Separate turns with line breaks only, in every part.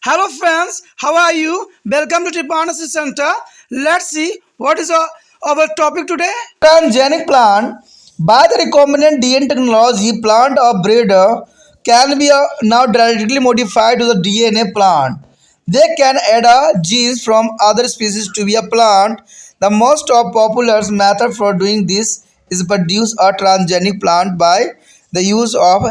Hello friends, how are you? Welcome to Tripanasi Center. Let's see what is our topic today. Transgenic plant. By the recombinant DNA technology, plant or breeder can be now directly modified to the DNA plant. They can add genes from other species to be a plant. The most popular method for doing this is produce a transgenic plant by the use of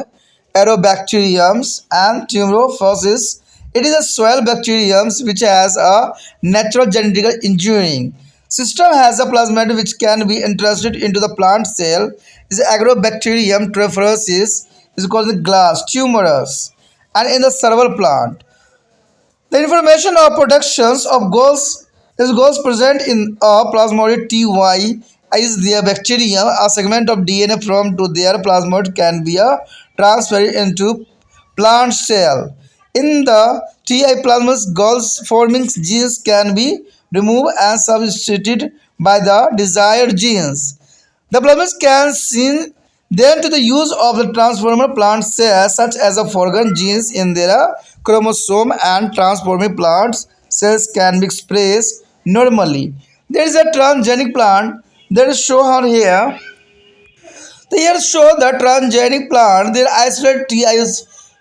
Aerobacteriums and Tumorophos. It is a soil bacterium which has a natural genetic engineering system has a plasmid which can be intrusted into the plant cell. Is Agrobacterium tuberosus is called the glass tumorous and in the several plant. The information of productions of goals present in a plasmid Ty is their bacterium. A segment of DNA from to their plasmid can be transferred into plant cell. In the Ti plasmid, goals forming genes can be removed and substituted by the desired genes. The plasmids can seen then to the use of the transformer plant cells such as the foreground genes in their chromosome and transforming plants cells can be expressed normally. There is a transgenic plant that is shown here. The here show the transgenic plant. They isolate Ti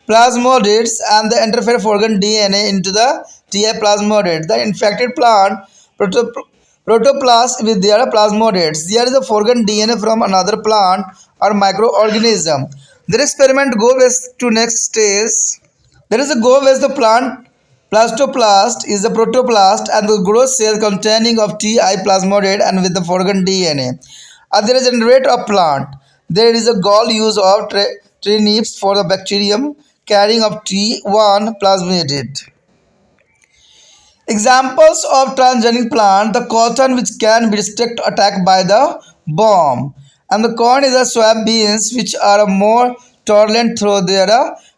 plasmodids and the interfere foreign DNA into the Ti plasmodid. The infected plant protoplast with their plasmodids. There is a foreign DNA from another plant or microorganism. Their experiment go with to next stage. There is a go with the plant plastoplast is the protoplast and the growth cell containing of Ti plasmodid and with the foreign DNA. There is a generate of plant. There is a gall use of trinips for the bacterium carrying of T1 plasmid. Examples of transgenic plant, the cotton which can be direct attacked by the bomb, and the corn is a soybeans which are more tolerant through their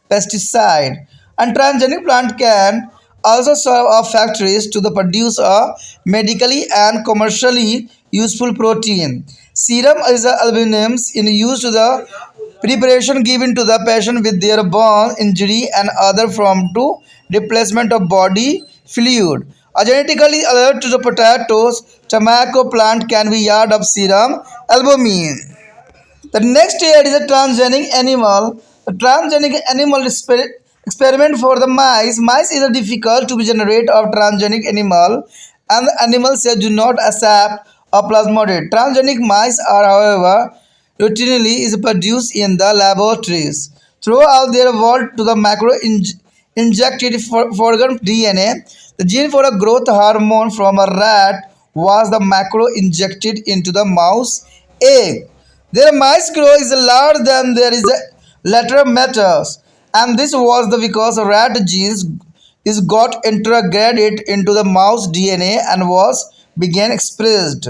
pesticide. And transgenic plant can also serve a factories to the produce a medically and commercially useful protein. Serum is a albumins in use to the preparation given to the patient with their bone injury and other form to replacement of body fluid. A genetically alert to the potatoes, tobacco plant can be yard of serum albumin. The next year is a transgenic animal. The transgenic animal experiment for the mice. Mice is a difficult to generate of transgenic animal and the animal cells do not accept a plasmodid. Transgenic mice are however routinely is produced in the laboratories. Throughout their world to the macro injected foreign DNA, the gene for a growth hormone from a rat was the macro injected into the mouse egg. Their mice grow is larger than there is a lateral matters, and this was the because rat genes is got integrated into the mouse DNA and was began expressed.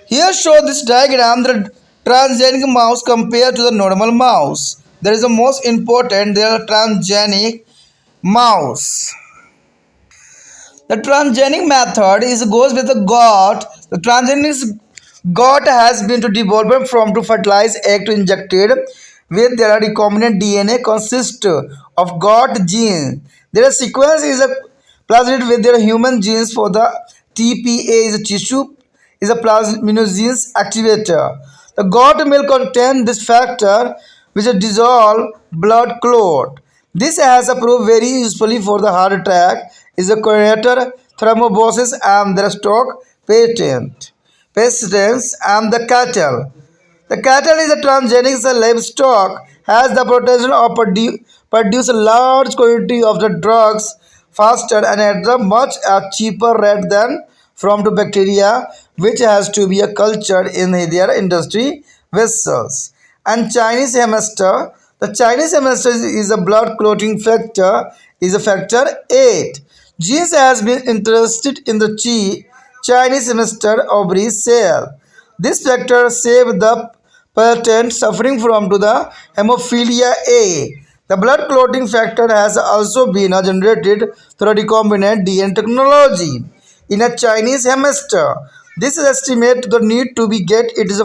Here show this diagram the transgenic mouse compared to the normal mouse. There is the most important there are transgenic mouse. The transgenic method is goes with the goat. The transgenic goat has been to develop from to fertilize egg to injected with their recombinant DNA consist of goat gene. Their sequence is a plasmid with their human genes for the TPA is a tissue is a plasminogenes activator. The goat milk contains this factor which is dissolve blood clot. This has proved very usefully for the heart attack, is a coronary thrombosis and the stroke patients and the cattle. The cattle is a transgenic livestock has the potential of produce a large quantity of the drugs faster and at a much cheaper rate than from the bacteria which has to be cultured in their industry vessels. And Chinese hamster, the Chinese hamster is a blood clotting factor is a factor 8. Genes has been interested in the Chinese hamster ovary cell. This factor saved the patent suffering from to the hemophilia A. The blood clotting factor has also been generated through recombinant DNA technology in a Chinese hamster. This is estimated the need to be get it is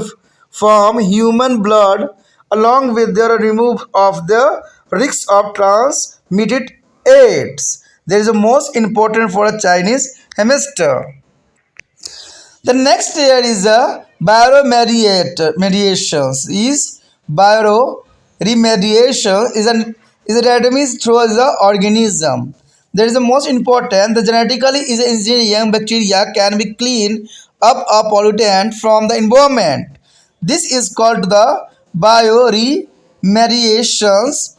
from human blood along with the remove of the risks of transmitted AIDS. There is a most important for a Chinese hemisphere. The next layer is a bioremediation. Is bioremediation is a remedies through the organism. There is the most important. The genetically is engineering bacteria can be cleaned up a pollutant from the environment. This is called the bioremediations.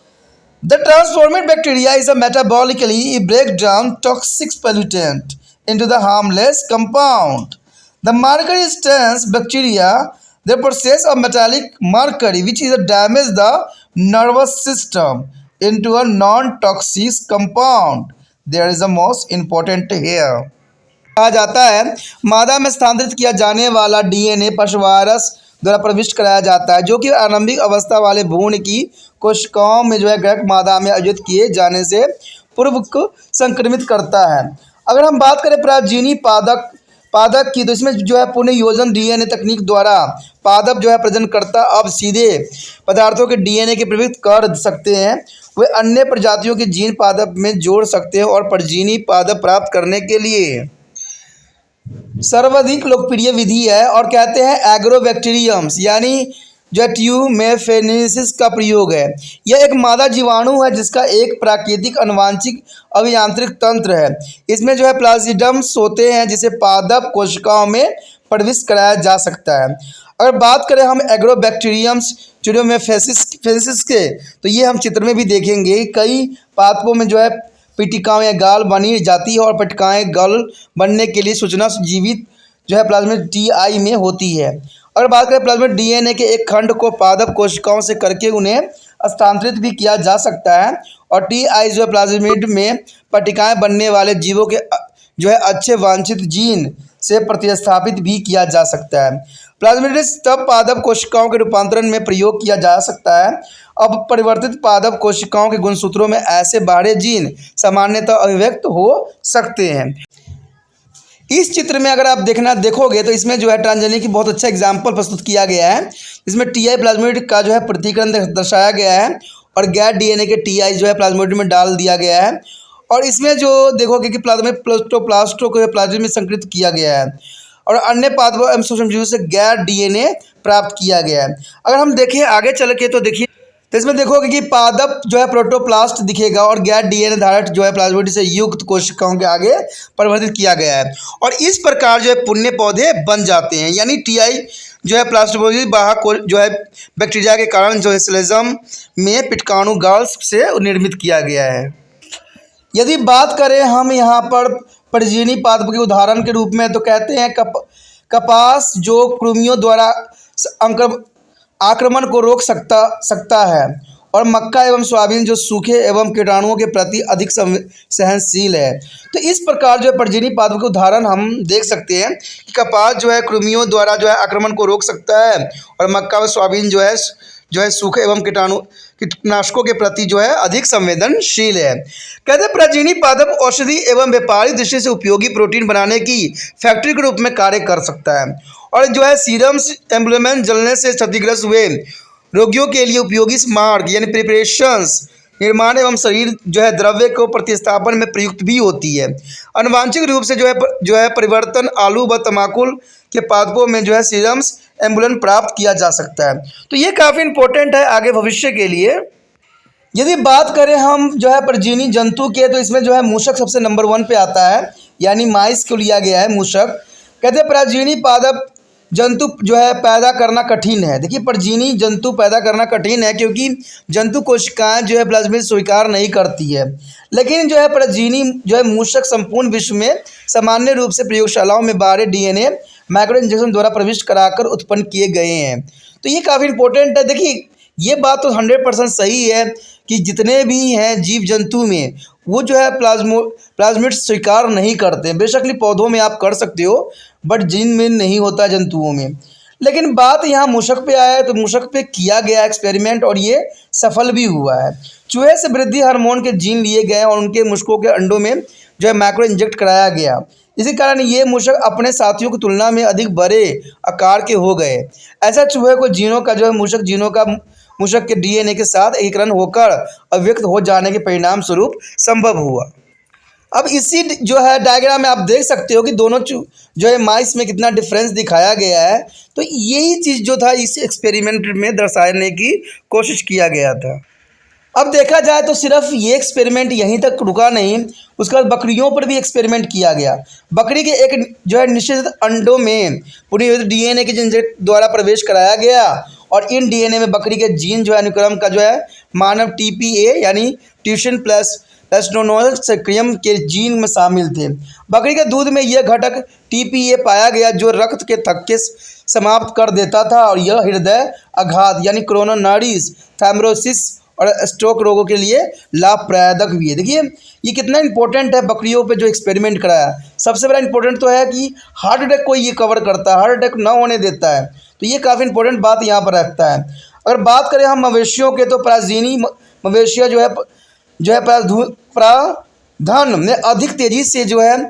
The transformed bacteria is a metabolically break down toxic pollutant into the harmless compound. The mercury stains bacteria, they process a metallic mercury which is a damage the nervous system into a non-toxic compound. There is the most important here. कहा जाता है मादा में स्थानांतरित किया जाने वाला DNA पशुवारस द्वारा प्रविष्ट कराया जाता है जो कि आरंभिक अवस्था वाले भ्रूण की कोशिकाओं में जो है ग्रह मादा में आयोजित किए जाने से पूर्व को संक्रमित करता है। अगर हम बात करें प्राजीनी पादप की तो इसमें जो है पुनर्योजन डीएनए तकनीक द्वारा पादप जो है प्रजननकर्ता अब सीधे पदार्थों के डीएनए के प्रयुक्त कर सकते हैं। वे अन्य प्रजातियों के जीन पादप में जोड़ सकते हैं और परजीवी पादप प्राप्त करने के लिए सर्वाधिक लोकप्रिय विधि है और कहते हैं एग्रोबैक्टीरियम्स यानी जो ट्यूमेफेनेसिस का प्रयोग है। यह एक मादा जीवाणु है जिसका एक प्राकृतिक आनुवंशिक अभियांत्रिक तंत्र है। इसमें जो है प्लाज्मिडम्स होते हैं जिसे पादप कोशिकाओं में प्रविष्ट कराया जा सकता है। अगर बात करें हम एग्रोबैक्टीरियम्स ट्यूमेफेनेसिस के तो ये हम चित्र में भी देखेंगे। कई पादपों में जो है पिटिकाएँ या गाल बनी जाती है और पिटिकाएँ गाल बनने के लिए सूचना जीवित जो है प्लाज्मिड टीआई में होती है। अगर बात करें प्लाज्मिड डीएनए के एक खंड को पादप कोशिकाओं से करके उन्हें स्थानांतरित भी किया जा सकता है और टीआई जो है प्लाज्मिड में पट्टिकाएँ बनने वाले जीवों के जो है अच्छे वांछित जीन से प्रतिस्थापित भी किया जा सकता है। प्लाज्मिड्स तब पादप कोशिकाओं के रूपांतरण में प्रयोग किया जा सकता है। अब परिवर्तित पादप कोशिकाओं के गुणसूत्रों में ऐसे बाहरी जीन सामान्यतः अभिव्यक्त हो सकते हैं। इस चित्र में अगर आप देखोगे तो इसमें जो है ट्रांसजेनिक की बहुत अच्छा एग्जाम्पल प्रस्तुत किया गया है। इसमें टीआई प्लाज्मिड का जो है प्रतिकरण दर्शाया गया है और गैर डीएनए के टीआई जो है प्लाज्मिड में डाल दिया गया है और इसमें जो देखोगे कि प्लाज्मिड प्लास्टो को प्लाज्मिड में संकलित किया गया है और अन्य पादपों एवं सूक्ष्मजीवों से गैर डीएनए प्राप्त किया गया है। अगर हम देखें आगे चल के तो देखिए तो इसमें देखोगे कि पादप जो है प्रोटोप्लास्ट दिखेगा और गैर डीएनए धारक जो है प्लाज्मिड से युक्त कोशिकाओं के आगे परिवर्तित किया गया है और इस प्रकार जो है पुण्य पौधे बन जाते हैं। यानी टीआई जो है प्लास्टोपोजी वाहक जो है बैक्टीरिया के कारण जो है स्लेजम में पिटकाणु गाल्स से निर्मित किया गया है। यदि बात करें हम यहाँ पर परजीवी पादप के उदाहरण के रूप में तो कहते हैं कपास जो कृमियों द्वारा आक्रमण को रोक सकता है और मक्का एवं सोयाबीन जो सूखे एवं कीटाणुओं के प्रति अधिक सहनशील है। तो इस प्रकार जो है परजीवी पादप के उदाहरण हम देख सकते हैं कि कपास जो है कृमियों द्वारा जो है आक्रमण को रोक सकता है और मक्का व सोयाबीन जो है सूखे एवं कीटनाशकों के प्रति जो है अधिक संवेदनशील है। कहते हैं परजीवी पादप औषधि एवं व्यापारिक दृष्टि से उपयोगी प्रोटीन बनाने की फैक्ट्री के रूप में कार्य कर सकता है और जो है सीरम एम्ब्लेमेंट जलने से क्षतिग्रस्त हुए रोगियों के लिए उपयोगी मार्ग यानी प्रिपरेशंस निर्माण एवं शरीर जो है द्रव्य को प्रतिस्थापन में प्रयुक्त भी होती है। आनुवांशिक रूप से जो है परिवर्तन आलू व तमाकुल के पादपों में जो है सीरम्स एम्बुलेंट प्राप्त किया जा सकता है। तो ये काफ़ी इंपॉर्टेंट है आगे भविष्य के लिए। यदि बात करें हम जो है परजीवी जंतु के तो इसमें जो है मूषक सबसे नंबर 1 पे आता है यानी माइस को लिया गया है मूषक। कहते हैं परजीवी पादप जंतु जो है पैदा करना कठिन है। देखिए परजीवी जंतु पैदा करना कठिन है क्योंकि जंतु कोशिकाएं जो है प्लाज्मिड स्वीकार नहीं करती है, लेकिन जो है परजीवी जो है मूषक संपूर्ण विश्व में सामान्य रूप से प्रयोगशालाओं में बाहरी डीएनए माइक्रो इंजेक्शन द्वारा प्रविष्ट कराकर उत्पन्न किए गए हैं। तो ये काफ़ी इंपॉर्टेंट है। देखिए ये बात तो 100% सही है कि जितने भी हैं जीव जंतु में वो जो है प्लाज्मिड स्वीकार नहीं करते। बेशक पौधों में आप कर सकते हो बट जिन में नहीं होता जंतुओं में। लेकिन बात यहाँ मूषक पे आया है तो मूषक पे किया गया एक्सपेरिमेंट और ये सफल भी हुआ है। चूहे से वृद्धि हार्मोन के जीन लिए गए और उनके मूषकों के अंडों में जो है माइक्रो इंजेक्ट कराया गया। इसी कारण ये मूषक अपने साथियों की तुलना में अधिक बड़े आकार के हो गए। ऐसा चूहे को जीनों का जो है मूषक जीनों का मूषक के डीएनए के साथ एकीकरण होकर अव्यक्त हो जाने के परिणाम स्वरूप संभव हुआ। अब इसी जो है डायग्राम में आप देख सकते हो कि दोनों जो है माइस में कितना डिफरेंस दिखाया गया है। तो यही चीज़ जो था इस एक्सपेरिमेंट में दर्शाने की कोशिश किया गया था। अब देखा जाए तो सिर्फ ये एक्सपेरिमेंट यहीं तक रुका नहीं, उसके बाद बकरियों पर भी एक्सपेरिमेंट किया गया। बकरी के एक जो है निश्चित अंडों में पूरी डीएनए के जनरेट द्वारा प्रवेश कराया गया और इन डीएनए में बकरी के जीन जो है अनुक्रम का जो है मानव टीपीए यानी ट्यूशन प्लस टेस्टोस्टेरोन सक्रियम के जीन में शामिल थे। बकरी के दूध में यह घटक टीपीए पाया गया जो रक्त के थक्के समाप्त कर देता था और यह हृदय आघात यानी कोरोनरीज थ्रोम्बोसिस और स्ट्रोक रोगों के लिए लाभप्रदायक भी है। देखिए ये कितना इंपॉर्टेंट है बकरियों पे जो एक्सपेरिमेंट कराया। सबसे बड़ा इंपॉर्टेंट तो है कि हार्ट अटैक को ये कवर करता है, हार्ट अटैक न होने देता है। तो ये काफ़ी इंपॉर्टेंट बात यहाँ पर रखता है। अगर बात करें हम मवेशियों के तो प्राचीनी मवेशियाँ जो है पराधन में अधिक तेज़ी से जो है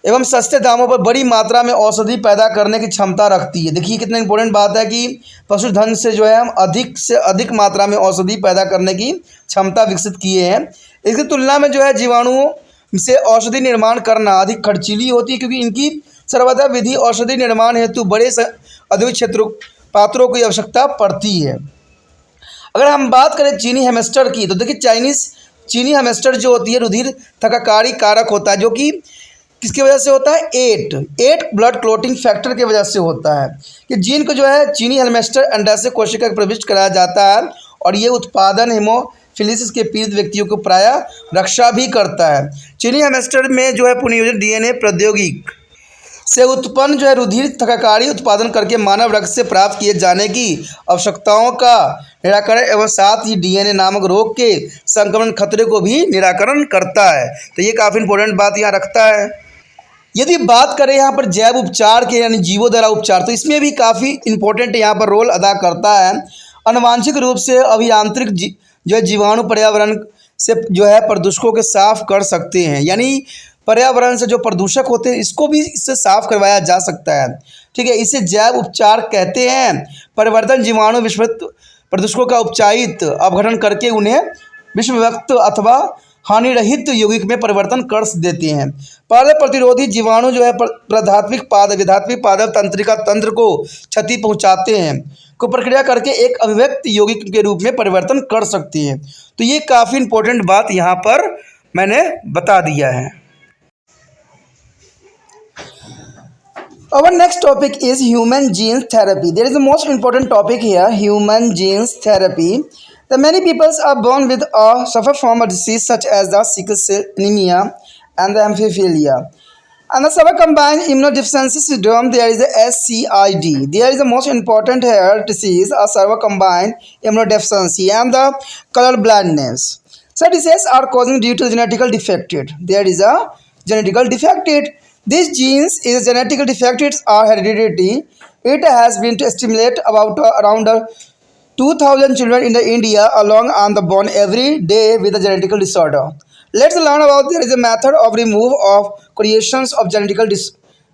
एवं सस्ते दामों पर बड़ी मात्रा में औषधि पैदा करने की क्षमता रखती है। देखिए कितना इंपॉर्टेंट बात है कि पशुधन से जो है हम अधिक से अधिक मात्रा में औषधि पैदा करने की क्षमता विकसित किए हैं। इसकी तुलना में जो है जीवाणुओं से औषधि निर्माण करना अधिक खर्चीली होती है क्योंकि इनकी सर्वदा विधि औषधि निर्माण हेतु बड़े औद्योगिक क्षेत्रों पात्रों की आवश्यकता पड़ती है। अगर हम बात करें चीनी हैमस्टर की तो देखिए चीनी हैमस्टर जो होती है रुधिर थकाकारी कारक होता है जो कि किसकी वजह से होता है, एट ब्लड क्लोटिंग फैक्टर की वजह से होता है कि जीन को जो है चीनी हैमस्टर अंडाशय कोशिका में प्रविष्ट कराया जाता है और ये उत्पादन हेमोफिलिसिस के पीड़ित व्यक्तियों को प्रायः रक्षा भी करता है। चीनी हैमस्टर में जो है पुनर्योजित डीएनए प्रौद्योगिकी से उत्पन्न जो है रुधिर थकाकारी उत्पादन करके मानव रक्त से प्राप्त किए जाने की आवश्यकताओं का निराकरण एवं साथ ही डीएनए नामक रोग के संक्रमण खतरे को भी निराकरण करता है। तो ये काफ़ी इंपॉर्टेंट बात यहाँ रखता है। यदि बात करें यहाँ पर जैव उपचार के यानी जीवों द्वारा उपचार तो इसमें भी काफ़ी इंपॉर्टेंट यहाँ पर रोल अदा करता है। आनुवांशिक रूप से अभियांत्रिक जो है जीवाणु पर्यावरण से जो है प्रदूषकों के साफ कर सकते हैं, यानी पर्यावरण से जो प्रदूषक होते हैं इसको भी इससे साफ करवाया जा सकता है। ठीक है, इसे जैव उपचार कहते हैं। परिवर्तन जीवाणु विषवत प्रदूषकों का उपचारित अपघटन करके उन्हें विषवक्त अथवा हानिरहित यौगिक में परिवर्तन कर देते हैं। पादप प्रतिरोधी जीवाणु जो है विधात्मिक पादप तंत्रिका तंत्र को क्षति पहुंचाते हैं को प्रक्रिया करके एक अभिव्यक्त यौगिक के रूप में परिवर्तन कर सकते हैं। तो ये काफ़ी इंपॉर्टेंट बात यहाँ पर मैंने बता दिया है। Our next topic is human genes therapy. There is the most important topic here, human genes therapy. The many people are born with or suffer from a disease such as the sickle cell anemia and the hemophilia. And the severe combined immunodeficiency syndrome, there is a SCID. There is the most important here disease, a severe combined immunodeficiency and the color blindness. So diseases are causing due to genetical defected. There is a genetical defected. These genes is genetically defected are hereditary. It has been to estimate about around 2,000 children in India along on the born every day with a genetical disorder. Let's learn about there is a method of remove of creations of genetical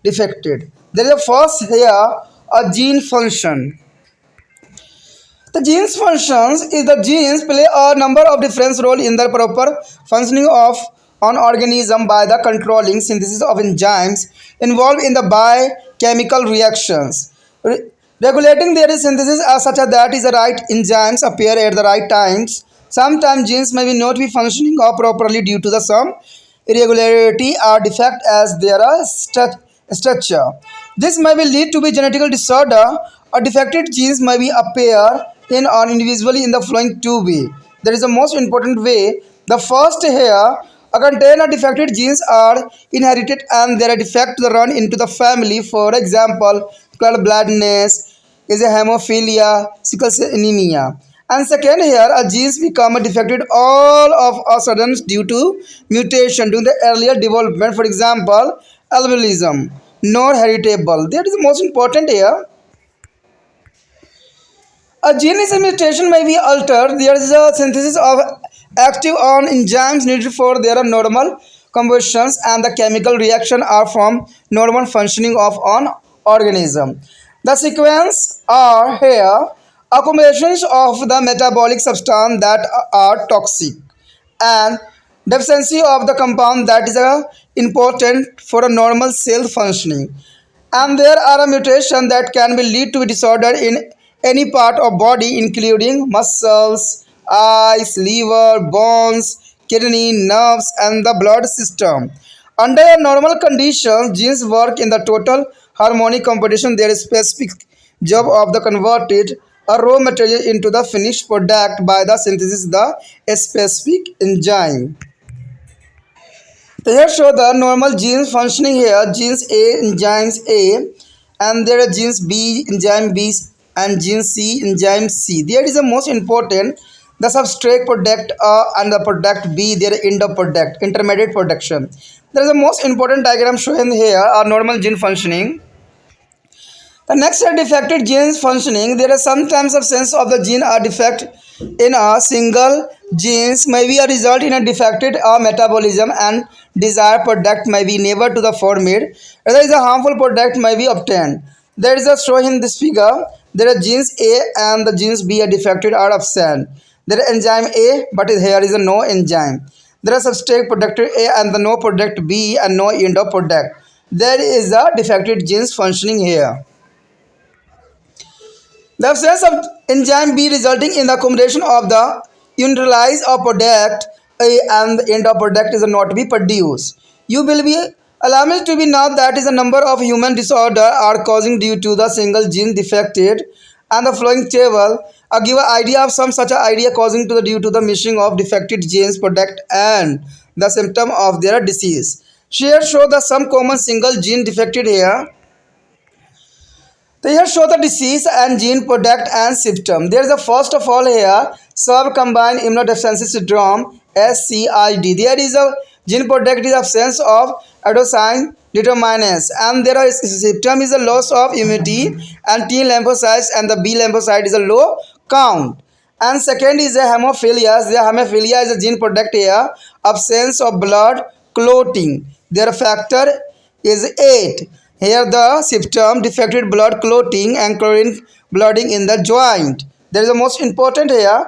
defected. There is a first here a gene function. The genes functions is the genes play a number of different role in the proper functioning of an organism by the controlling synthesis of enzymes involved in the biochemical reactions. Regulating their synthesis as such that is the right enzymes appear at the right times. Sometimes genes may be not be functioning or properly due to the some irregularity or defect as their structure. This may be lead to be genetical disorder or defected genes may be appear in an individually in the following two way. There is the most important way. The first here a container defected genes are inherited and their defect run into the family. For example, color blindness is a hemophilia, sickle cell anemia. And second here, a genes become defected all of a sudden due to mutation during the earlier development. For example, albinism, not heritable. That is the most important here. A gene's mutation may be altered. There is a synthesis of active on enzymes needed for their normal combustions and the chemical reaction are from normal functioning of an organism. The sequence are here accumulations of the metabolic substance that are toxic, and deficiency of the compound that is important for a normal cell functioning. And there are a mutation that can be lead to disorder in any part of body including muscles, eyes, liver, bones, kidney, nerves and the blood system. Under a normal conditions, genes work in the total harmonic competition. Their specific job of the converted a raw material into the finished product by the synthesis of the specific enzyme. So here show the normal genes functioning here. Genes A, enzymes A, and there are genes B, enzyme B, and gene C, enzyme C. There is the most important, the substrate product and the product B, their end of product, intermediate production. There is the most important diagram shown here, are normal gene functioning. The next are defected genes functioning. There are sometimes absence of the gene or defect in a single genes may be a result in a defected metabolism and desired product may be never to the formed. There is a harmful product may be obtained. There is a show in this figure. There are genes A and the genes B are defected or absent. There is enzyme A, but here is a no enzyme. There are substrate product A and the no product B and no end of product. There is a defected genes functioning here. The absence of enzyme B resulting in the accumulation of the neutralized of product A and the end of product is not to be produced. You will be alarmed to be now that is a number of human disorder are causing due to the single gene defected and the following table give an idea of some such idea causing to the due to the missing of defected genes product and the symptom of their disease. Here show the some common single gene defected here. So here show the disease and gene product and symptom. There is a first of all here subcombined immunodeficiency syndrome SCID. There is a gene product is absence of adenosine determinants and there is symptom is a loss of immunity and T lymphocytes and the B lymphocyte is a low count. And second is a hemophilia. The hemophilia is a gene product here absence of blood clotting. Their factor is 8. Here the symptom defected blood clotting and chlorine blooding in the joint. There is the most important here.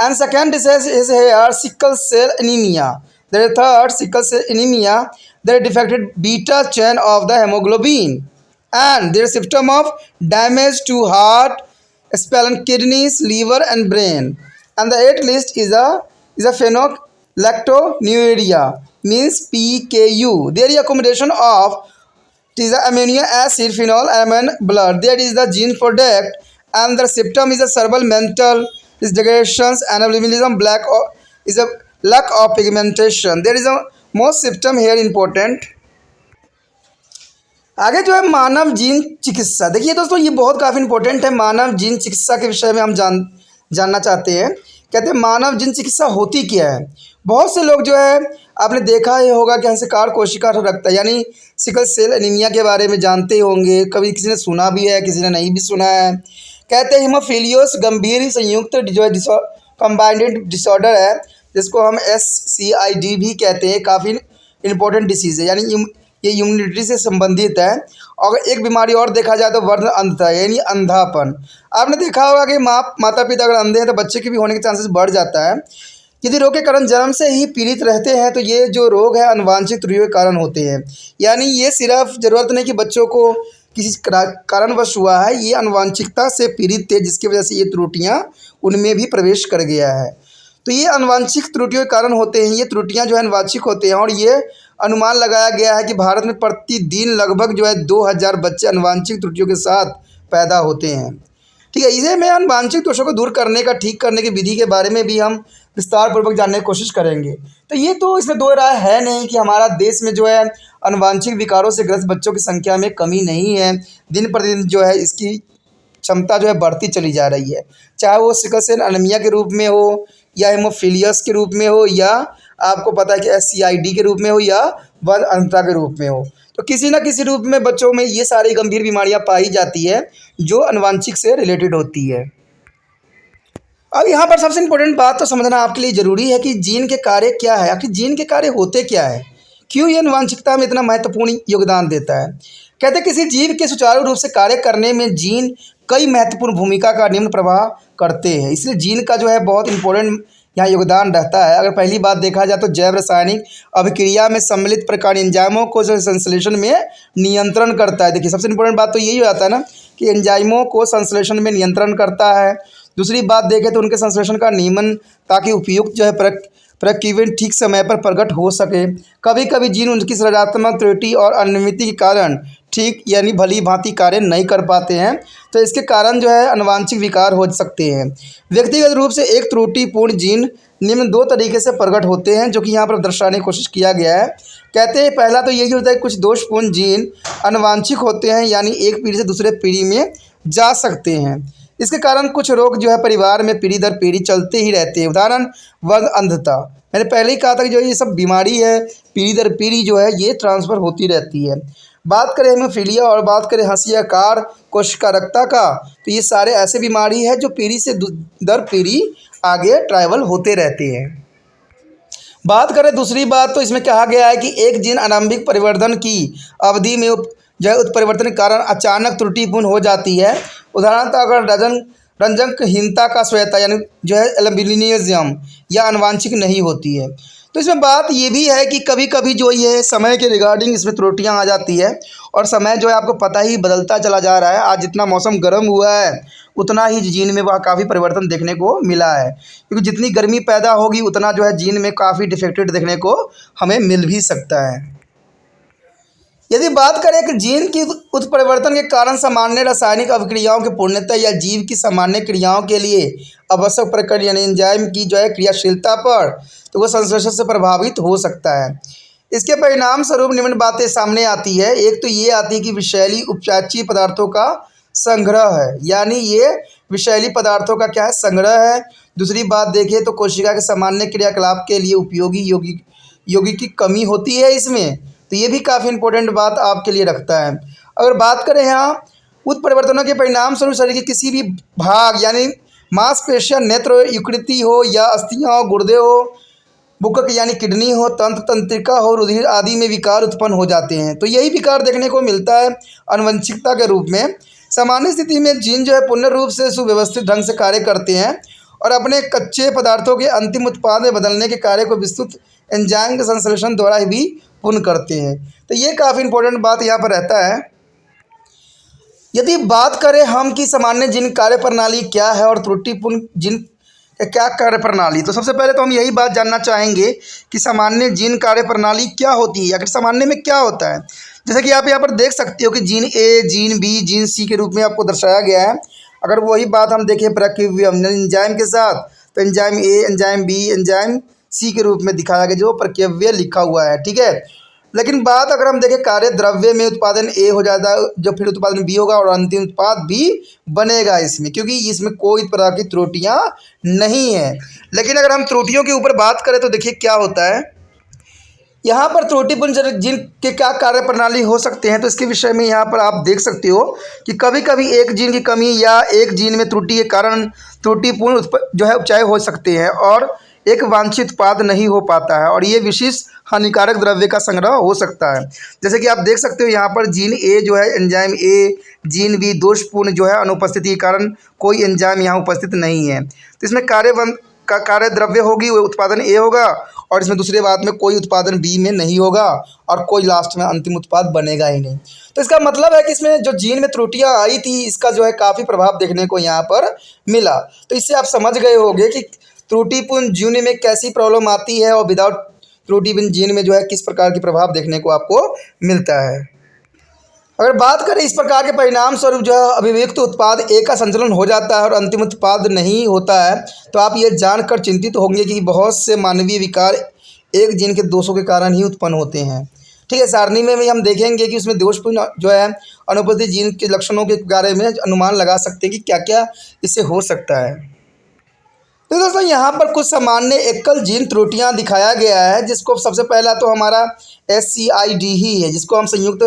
And second disease is here sickle cell anemia. There is third sickle cell anemia. There is defected beta chain of the hemoglobin. And there is symptom of damage to heart, spleen, kidneys, liver and brain. And the eighth list is a phenolactonuria means PKU. There is accommodation of it is the amino acid phenol amine blood. There is the gene product and the symptom is a cerebral mental degradations, anabolism, is a lack of pigmentation. There is a most symptom here important. आगे जो है मानव gene चिकित्सा. देखिए दोस्तों ये बहुत काफ़ी important है. मानव जीन चिकित्सा के विषय में हम जानना चाहते हैं. कहते हैं मानव जीन चिकित्सा होती क्या है. बहुत से लोग जो है आपने देखा ही होगा कि अंशकार कोशिका रखता है यानी सिकल सेल एनीमिया के बारे में जानते होंगे. कभी किसी ने सुना भी है, किसी ने नहीं भी सुना है. कहते हैं हीमोफिलियोस गंभीर संयुक्त जो है कंबाइंड डिसऑर्डर है जिसको हम SCID भी कहते हैं. काफ़ी इंपॉर्टेंट डिसीज़ है यानी ये इम्यूनिटी से संबंधित है. अगर एक बीमारी और देखा जाए तो वर्ण अंधता यानी अंधापन. आपने देखा होगा कि माता पिता अगर अंधे हैं तो बच्चे के भी होने के चांसेस बढ़ जाता है. यदि रोग के कारण जन्म से ही पीड़ित रहते हैं तो ये जो रोग है अनुवांछित त्रुटियों के कारण होते हैं. यानी ये सिर्फ ज़रूरत नहीं कि बच्चों को किसी कारणवश हुआ है, ये अनुवांशिकता से पीड़ित थे जिसकी वजह से ये त्रुटियाँ उनमें भी प्रवेश कर गया है. तो ये अनुवांशिक त्रुटियों के कारण होते हैं. ये त्रुटियाँ जो है अनुवांशिक होते हैं और ये अनुमान लगाया गया है कि भारत में प्रतिदिन लगभग जो है 2000 बच्चे अनुवांशिक त्रुटियों के साथ पैदा होते हैं. ठीक है, इसे में अनुवांशिक दोषों को दूर करने का ठीक करने की विधि के बारे में भी हम विस्तार पूर्वक जानने की कोशिश करेंगे. तो ये तो इसमें दो राय है नहीं कि हमारा देश में जो है अनुवांशिक विकारों से ग्रस्त बच्चों की संख्या में कमी नहीं है. दिन प्रतिदिन जो है इसकी क्षमता जो है बढ़ती चली जा रही है, चाहे वो सिकल सेल एनीमिया के रूप में हो या हेमोफिलियस के रूप में हो या आपको पता है कि SCID के रूप में हो या वर्ण अंधता के रूप में हो. तो किसी न किसी रूप में बच्चों में ये सारी गंभीर बीमारियां पाई जाती है जो अनुवांशिक से रिलेटेड होती है. अब यहाँ पर सबसे इम्पोर्टेंट बात तो समझना आपके लिए ज़रूरी है कि जीन के कार्य क्या है. आखिर जीन के कार्य होते क्या है, क्यों ये अनुवांशिकता में इतना महत्वपूर्ण योगदान देता है. कहते हैं किसी जीव के सुचारू रूप से कार्य करने में जीन कई महत्वपूर्ण भूमिका का निम्न प्रभाव करते हैं। इसलिए जीन का जो है बहुत इंपॉर्टेंट यहाँ योगदान रहता है। अगर पहली बात देखा जाए तो जैव रासायनिक अभिक्रिया में सम्मिलित प्रकार एंजाइमों को जो संश्लेषण में नियंत्रण करता है। देखिए सबसे इंपॉर्टेंट बात तो यही हो जाता है ना कि एंजाइमों को संश्लेषण में नियंत्रण करता है। दूसरी बात देखें तो उनके संश्लेषण का नियमन, ताकि उपयुक्त जो है प्रक्रिया ठीक समय पर प्रकट हो सके। कभी कभी जीन उनकी संरचनात्मक त्रुटि और अनियमितता के कारण ठीक यानी भली भांति कार्य नहीं कर पाते हैं, तो इसके कारण जो है अनुवांशिक विकार हो सकते हैं। व्यक्तिगत रूप से एक त्रुटिपूर्ण जीन निम्न दो तरीके से प्रकट होते हैं, जो कि यहाँ पर दर्शाने की कोशिश किया गया है। कहते हैं पहला तो यही होता है कुछ दोषपूर्ण जीन अनुवांशिक होते हैं, यानी एक पीढ़ी से दूसरे पीढ़ी में जा सकते हैं। इसके कारण कुछ रोग जो है परिवार में पीढ़ी दर पीढ़ी चलते ही रहते हैं। उदाहरण वंश अंधता, मैंने पहले ही कहा था कि जो ये सब बीमारी है पीढ़ी दर पीढ़ी जो है ये ट्रांसफ़र होती रहती है। बात करें हेमोफीलिया और बात करें हंसियाकार कोशिकारक्ता का, तो ये सारे ऐसे बीमारी है जो पीढ़ी से दर पीढ़ी आगे ट्रैवल होते रहते हैं। बात करें दूसरी बात तो इसमें कहा गया है कि एक जीन आरंभिक परिवर्तन की अवधि में जो है उत्परिवर्तन के कारण अचानक त्रुटिपूर्ण हो जाती है। उदाहरणतः अगर रंजकहीनता का श्वेता यानी जो है एल्बिनिज्म या आनुवांशिक नहीं होती है। तो इसमें बात ये भी है कि कभी कभी जो ये समय के रिगार्डिंग इसमें त्रुटियां आ जाती है, और समय जो है आपको पता ही बदलता चला जा रहा है। आज जितना मौसम गर्म हुआ है उतना ही जीन में वह काफ़ी परिवर्तन देखने को मिला है, क्योंकि जितनी गर्मी पैदा होगी उतना जो है जीन में काफ़ी डिफेक्टेड देखने को हमें मिल भी सकता है। यदि बात करें कि जीन की उत्परिवर्तन के कारण सामान्य रासायनिक अभिक्रियाओं की पूर्णता या जीव की सामान्य क्रियाओं के लिए आवश्यक प्रक्रिया यानी एंजाइम की जो है क्रियाशीलता पर, तो वह संश्लेषण से प्रभावित हो सकता है। इसके परिणाम स्वरूप निम्न बातें सामने आती है। एक तो ये आती है कि विषैली उपचाची पदार्थों का संग्रह है, यानी ये विषैली पदार्थों का क्या है, संग्रह है। दूसरी बात देखें तो कोशिका के सामान्य क्रियाकलाप के लिए उपयोगी यौगिक की कमी होती है इसमें, तो ये भी काफ़ी इंपॉर्टेंट बात आपके लिए रखता है। अगर बात करें यहाँ उत्परिवर्तनों के परिणाम स्वरूप शरीर के किसी भी भाग यानी मांसपेशियां, नेत्र, यकृति हो या अस्थियां हो, गुर्दे हो, बुकक यानी किडनी हो, तंत्रिका हो, रुधिर आदि में विकार उत्पन्न हो जाते हैं। तो यही विकार देखने को मिलता है आनुवंशिकता के रूप में। सामान्य स्थिति में जीन जो है पूर्ण रूप से सुव्यवस्थित ढंग से कार्य करते हैं और अपने कच्चे पदार्थों के अंतिम उत्पाद में बदलने के कार्य को विस्तृत एंजाइम के संश्लेषण द्वारा भी पूर्ण करते हैं। तो ये काफ़ी इंपॉर्टेंट बात यहाँ पर रहता है। यदि बात करें हम कि सामान्य जीन कार्य प्रणाली क्या है और त्रुटिपूर्ण जीन क्या कार्य प्रणाली, तो सबसे पहले तो हम यही बात जानना चाहेंगे कि सामान्य जीन कार्य प्रणाली क्या होती है, अगर सामान्य में क्या होता है। जैसे कि आप यहाँ पर देख सकते हो कि gene A, gene B, gene C के रूप में आपको दर्शाया गया है। अगर वही बात हम देखें प्रक्रिया एंजाइम के साथ, तो enzyme A, enzyme B, enzyme C के रूप में दिखाया गया जो प्रक्रिया लिखा हुआ है, ठीक है। लेकिन बात अगर हम देखें कार्य द्रव्य में उत्पादन ए हो जाता है, जो फिर उत्पादन बी होगा और अंतिम उत्पाद भी बनेगा इसमें, क्योंकि इसमें कोई प्रकार की त्रुटियां नहीं है। लेकिन अगर हम त्रुटियों के ऊपर बात करें तो देखिए क्या होता है यहाँ पर त्रुटिपूर्ण जीन के क्या कार्य प्रणाली हो सकते हैं। तो इसके विषय में यहाँ पर आप देख सकते हो कि कभी कभी एक जीन की कमी या एक जीन में त्रुटि के कारण त्रुटिपूर्ण जो है उपचार हो सकते हैं और एक वांछित उत्पाद नहीं हो पाता है और ये विशिष्ट हानिकारक द्रव्य का संग्रह हो सकता है। जैसे कि आप देख सकते हो यहाँ पर जीन ए जो है एंजाइम ए, जीन बी दोषपूर्ण जो है अनुपस्थिति के कारण कोई एंजाइम यहाँ उपस्थित नहीं है, तो इसमें कार्य द्रव्य होगी वो उत्पादन ए होगा और इसमें दूसरे बात में कोई उत्पादन बी में नहीं होगा और कोई लास्ट में अंतिम उत्पाद बनेगा ही नहीं। तो इसका मतलब है कि इसमें जो जीन में त्रुटियां आई थी इसका जो है काफ़ी प्रभाव देखने को यहाँ पर मिला। तो इससे आप समझ गए होंगे कि त्रुटिपूर्ण जीन में कैसी प्रॉब्लम आती है और विदाउट त्रुटिपूर्ण जीन में जो है किस प्रकार की प्रभाव देखने को आपको मिलता है। अगर बात करें इस प्रकार के परिणाम स्वरूप जो है अभिव्यक्त उत्पाद ए का संचलन हो जाता है और अंतिम उत्पाद नहीं होता है, तो आप ये जानकर चिंतित होंगे कि बहुत से मानवीय विकार एक जीन के दोषों के कारण ही उत्पन्न होते हैं, ठीक है। सारणी में भी हम देखेंगे कि उसमें दोषपूर्ण जो है अनुपस्थित जीन के लक्षणों के बारे में अनुमान लगा सकते हैं कि क्या क्या इससे हो सकता है। तो दोस्तों यहाँ पर कुछ सामान्य एकल जीन त्रुटियाँ दिखाया गया है, जिसको सबसे पहला तो हमारा SCID ही है, जिसको हम संयुक्त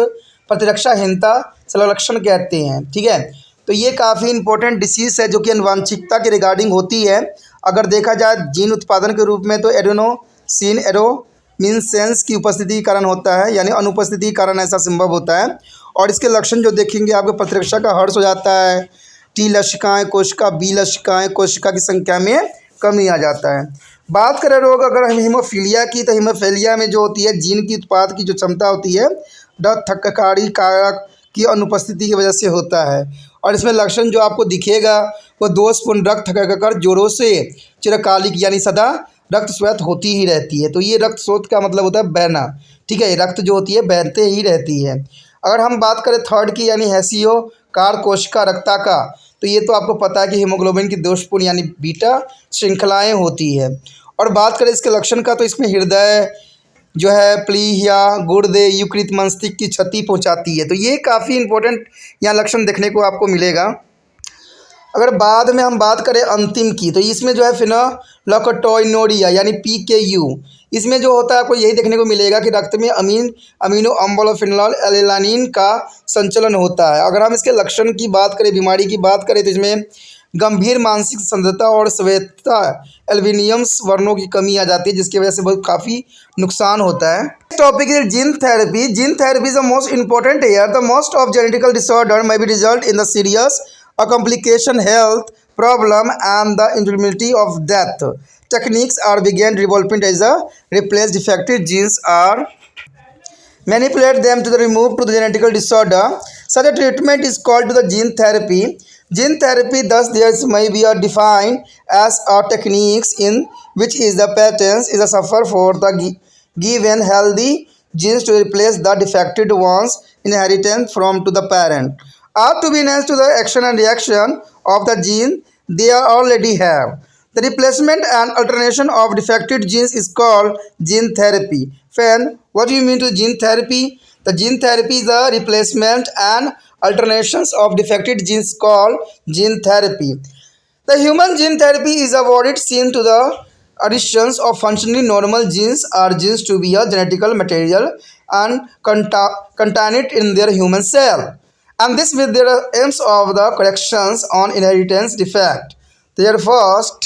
प्रतिरक्षाहीनता संलक्षण कहते हैं, ठीक है। तो ये काफ़ी इंपॉर्टेंट डिसीज़ है जो कि अनुवांशिकता के रिगार्डिंग होती है। अगर देखा जाए जीन उत्पादन के रूप में तो एडेनोसिन एरोमिनसेंस की उपस्थिति के कारण होता है, यानी अनुपस्थिति के कारण ऐसा संभव होता है। और इसके लक्षण जो देखेंगे आपको प्रतिरक्षा का हर्ष हो जाता है, टी लसिकाएँ कोशिका, बी लसिकाएँ कोशिका की संख्या में कमी आ जाता है। बात करें रोग अगर हम हीमोफीलिया की, तो हीमोफीलिया में जो होती है जीन की उत्पाद की जो क्षमता होती है थक्काकारी कारक की अनुपस्थिति की वजह से होता है। और इसमें लक्षण जो आपको दिखेगा वो दोषपूर्ण रक्त थक्काकर जोरों से चिरकालिक यानी सदा रक्त स्वेत होती ही रहती है। तो ये रक्त स्रोत का मतलब होता है बहना, ठीक है, रक्त जो होती है बहते ही रहती है। अगर हम बात करें थर्ड की यानी हैसियो कार कोशिका रक्ता का, तो ये तो आपको पता है कि हीमोग्लोबिन की दोषपूर्ण यानी बीटा श्रृंखलाएँ होती है। और बात करें इसके लक्षण का, तो इसमें हृदय जो है प्लीहा गुर्दे यकृत मस्तिष्क की क्षति पहुंचाती है। तो ये काफ़ी इंपॉर्टेंट यहाँ लक्षण देखने को आपको मिलेगा। अगर बाद में हम बात करें अंतिम की, तो इसमें जो है फिनोल्कटोइनोरिया यानी PKU, इसमें जो होता है आपको यही देखने को मिलेगा कि रक्त में अमीनो अम्ल और फिनोल एलानिन का संचलन होता है। अगर हम इसके लक्षण की बात करें, बीमारी की बात करें, तो इसमें गंभीर मानसिक संदिग्धता और श्वेतता एल्बिनियम्स वर्णों की कमी आ जाती है, जिसकी वजह से बहुत काफ़ी नुकसान होता है। Topic is gene therapy. Gene therapy is the most important here. The most of genetical disorder may be result in the serious a complication health problem and the inability of death. Techniques are began development as a replace defective genes or manipulate them to the remove to the genetical disorder. Such a treatment is called to the gene therapy. Gene therapy thus there may be a defined as a techniques in which is the patents is a suffer for the given healthy genes to replace the defective ones inherited from to the parent or to be enhanced to the action and reaction of the gene they already have. The replacement and alternation of defective genes is called gene therapy. Fan, what do you mean to gene therapy? The gene therapy is the replacement and alternations of defective genes called gene therapy. The human gene therapy is avoided seen to the additions of functionally normal genes or genes to be a genetical material and contain it in their human cell. And this with their aims of the corrections on inheritance defect. Their first,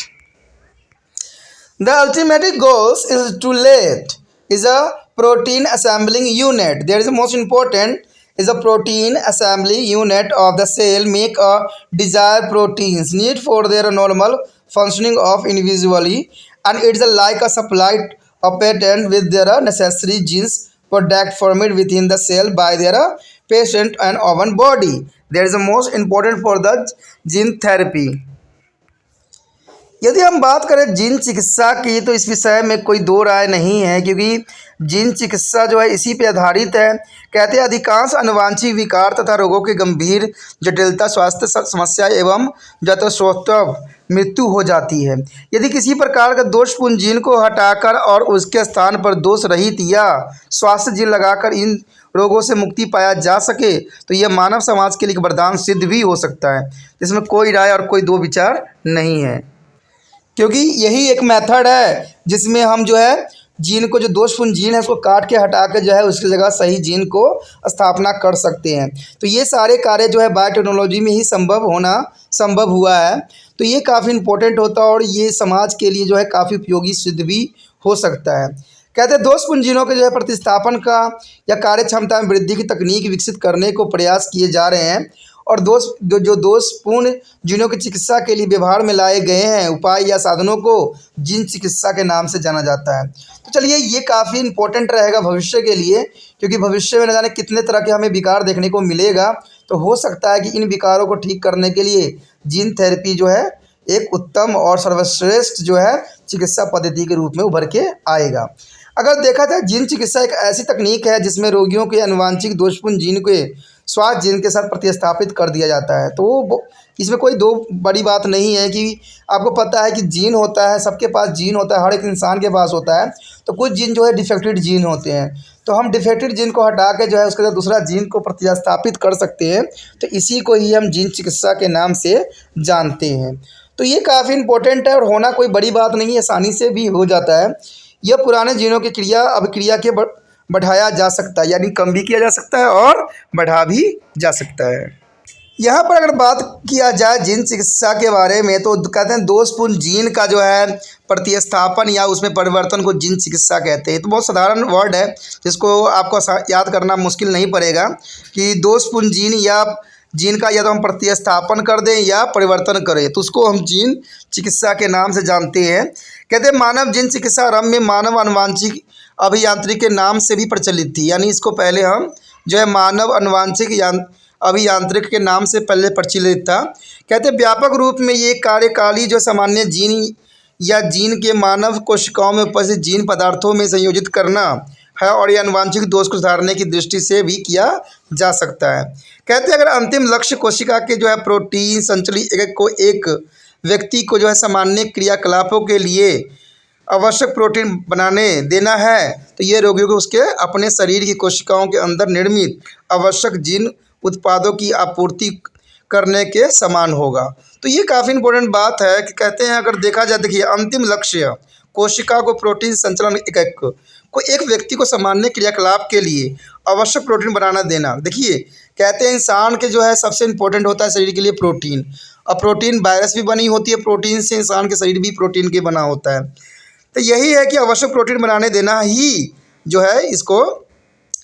the ultimate goals is to let is a protein assembling unit. There is the most important is a protein assembly unit of the cell make a desired proteins need for their normal functioning of individually, and it's like a supplied a pattern with their necessary genes product formed within the cell by their patient and own body. There is the most important for the gene therapy. यदि हम बात करें gene चिकित्सा की, तो इस विषय में कोई दो राय नहीं है, क्योंकि जीन चिकित्सा जो है इसी पे आधारित है। कहते हैं अधिकांश अनुवांशिक विकार तथा रोगों की गंभीर जटिलता स्वास्थ्य समस्या एवं जतस्वतः मृत्यु हो जाती है। यदि किसी प्रकार का दोषपूर्ण जीन को हटाकर और उसके स्थान पर दोष रहित या स्वास्थ्य जीन लगाकर इन रोगों से मुक्ति पाया जा सके, तो यह मानव समाज के लिए एक वरदान सिद्ध भी हो सकता है। इसमें कोई राय और कोई दो विचार नहीं है, क्योंकि यही एक मेथड है जिसमें हम जो है जीन को, जो दोषपूर्ण जीन है उसको काट के हटा के जो है उसकी जगह सही जीन को स्थापना कर सकते हैं। तो ये सारे कार्य जो है बायोटेक्नोलॉजी में ही संभव हुआ है। तो ये काफ़ी इंपॉर्टेंट होता है और ये समाज के लिए जो है काफ़ी उपयोगी सिद्ध भी हो सकता है। कहते हैं दोषपूर्ण जीनों के जो है प्रतिस्थापन का या कार्य क्षमता में वृद्धि की तकनीक विकसित करने को प्रयास किए जा रहे हैं, और जो दोषपूर्ण जीनों की चिकित्सा के लिए व्यवहार में लाए गए हैं उपाय या साधनों को जीन चिकित्सा के नाम से जाना जाता है। तो चलिए ये काफ़ी इंपॉर्टेंट रहेगा भविष्य के लिए, क्योंकि भविष्य में न जाने कितने तरह के हमें विकार देखने को मिलेगा। तो हो सकता है कि इन विकारों को ठीक करने के लिए जीन थेरेपी जो है एक उत्तम और सर्वश्रेष्ठ जो है चिकित्सा पद्धति के रूप में उभर के आएगा। अगर देखा जाए जीन चिकित्सा एक ऐसी तकनीक है जिसमें रोगियों के आनुवांशिक दोषपूर्ण जीन के स्वास्थ्य जीन के साथ प्रतिस्थापित कर दिया जाता है। तो इसमें कोई दो बड़ी बात नहीं है कि आपको पता है कि जीन होता है, सबके पास जीन होता है, हर एक इंसान के पास होता है। तो कुछ जीन जो है डिफेक्टेड जीन होते हैं, तो हम डिफेक्टेड जीन को हटा के जो है उसके साथ दूसरा जीन को प्रतिस्थापित कर सकते हैं। तो इसी को ही हम जीन चिकित्सा के नाम से जानते हैं। तो ये काफ़ी इंपॉर्टेंट है और होना कोई बड़ी बात नहीं है, आसानी से भी हो जाता है। यह पुराने जीनों की क्रिया अभिक्रिया के बढ़ाया जा सकता है, यानी कम भी किया जा सकता है और बढ़ा भी जा सकता है। यहाँ पर अगर बात किया जाए जीन चिकित्सा के बारे में, तो कहते हैं दोषपूर्ण जीन का जो है प्रतिस्थापन या उसमें परिवर्तन को जीन चिकित्सा कहते हैं। तो बहुत साधारण वर्ड है जिसको आपको याद करना मुश्किल नहीं पड़ेगा कि दोषपूर्ण जीन या जीन का या तो हम प्रतिस्थापन कर दें या परिवर्तन करें, तो उसको हम जीन चिकित्सा के नाम से जानते हैं। कहते हैं मानव जीन चिकित्सा आरंभ में मानव आनुवांशिक अभियांत्रिकी के नाम से भी प्रचलित थी, यानी इसको पहले हम जो है मानव आनुवांशिक अभियांत्रिक के नाम से पहले प्रचलित था। कहते हैं व्यापक रूप में ये कार्यकाली जो सामान्य जीन या जीन के मानव कोशिकाओं में उपस्थित जीन पदार्थों में संयोजित करना है और ये आनुवांशिक दोष को सुधारने की दृष्टि से भी किया जा सकता है। कहते हैं अगर अंतिम लक्ष्य कोशिका के जो है प्रोटीन संचलित एक व्यक्ति को जो है सामान्य क्रियाकलापों के लिए आवश्यक प्रोटीन बनाने देना है, तो ये रोगियों को उसके अपने शरीर की कोशिकाओं के अंदर निर्मित आवश्यक जीन उत्पादों की आपूर्ति करने के समान होगा। तो ये काफ़ी इंपॉर्टेंट बात है कि कहते हैं अगर देखा जाए, देखिए अंतिम लक्ष्य कोशिका को प्रोटीन संचलन को एक व्यक्ति को सामान्य क्रियाकलाप के लिए आवश्यक प्रोटीन बनाना देना। देखिए कहते हैं इंसान के जो है सबसे इम्पोर्टेंट होता है शरीर के लिए प्रोटीन, और प्रोटीन वायरस भी बनी होती है, प्रोटीन से इंसान के शरीर भी प्रोटीन के बना होता है। तो यही है कि आवश्यक प्रोटीन बनाने देना ही जो है इसको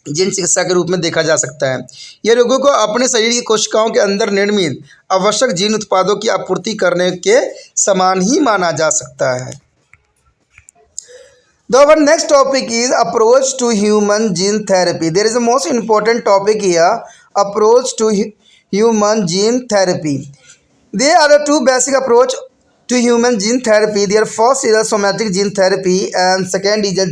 जीन चिकित्सा के रूप में देखा जा सकता है। ये रोगों को अपने शरीर की कोशिकाओं के अंदर निर्मित आवश्यक जीन उत्पादों की आपूर्ति करने के समान ही माना जा सकता है। The our next topic is approach to human gene therapy. There is a most important topic here, approach to human gene therapy. There are two basic approach to human gene therapy. Their first is a somatic gene therapy and second is a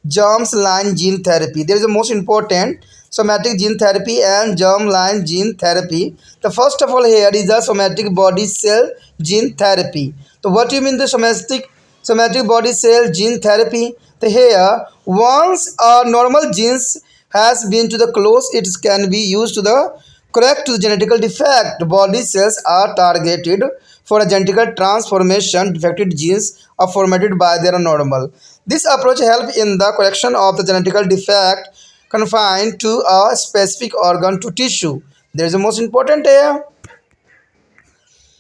germ-line gene therapy. There is a most important somatic gene therapy and germ-line gene therapy. The first of all here is the somatic body cell gene therapy. So what do you mean the somatic body cell gene therapy? So here once a normal genes has been to the close, it can be used to the correct to the genetical defect. Body cells are targeted for a genetical transformation. Defected genes are formatted by their normal. This approach helps in the correction of the genetical defect confined to a specific organ to tissue. There is the most important here.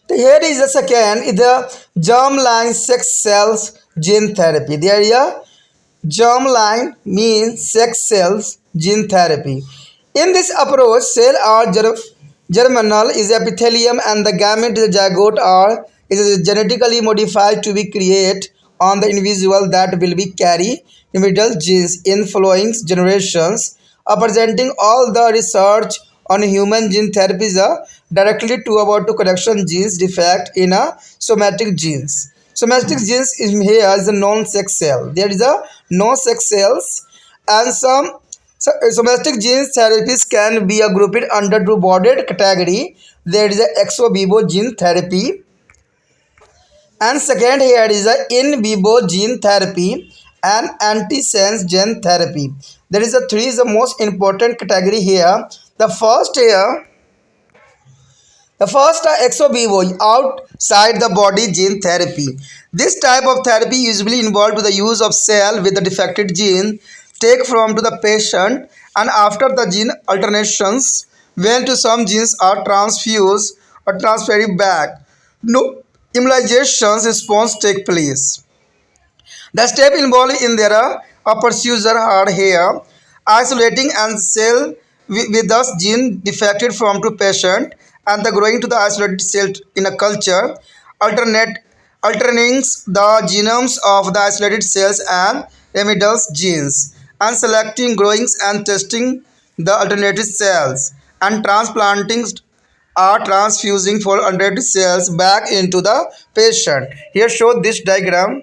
So here is the second is the germline sex cells gene therapy. There is a germline means sex cells gene therapy. In this approach, cell are germinal is epithelium and the gamete is a zygote or is genetically modified to be created on the individual that will be carry individual genes in following generations. Presenting all the research on human gene therapies directly to about to correction genes defect in a somatic genes. Somatic genes is here is a non-sex cell. There is a no-sex cells and some somatic gene therapies can be grouped under two broad category. There is a ex vivo gene therapy and second here is a in vivo gene therapy and antisense gene therapy. There is a three is the most important category here. The first ex vivo outside the body gene therapy. This type of therapy usually involves the use of cell with the defected gene take from to the patient and after the gene alternations when to some genes are transfused or transferred back. No immunizations response take place. The step involved in their procedure are here isolating and cell with the gene defected from to patient and the growing to the isolated cell in a culture alternating the genomes of the isolated cells and remedial genes and selecting growings and testing the alternative cells and transplanting or transfusing for alternative cells back into the patient. Here show this diagram.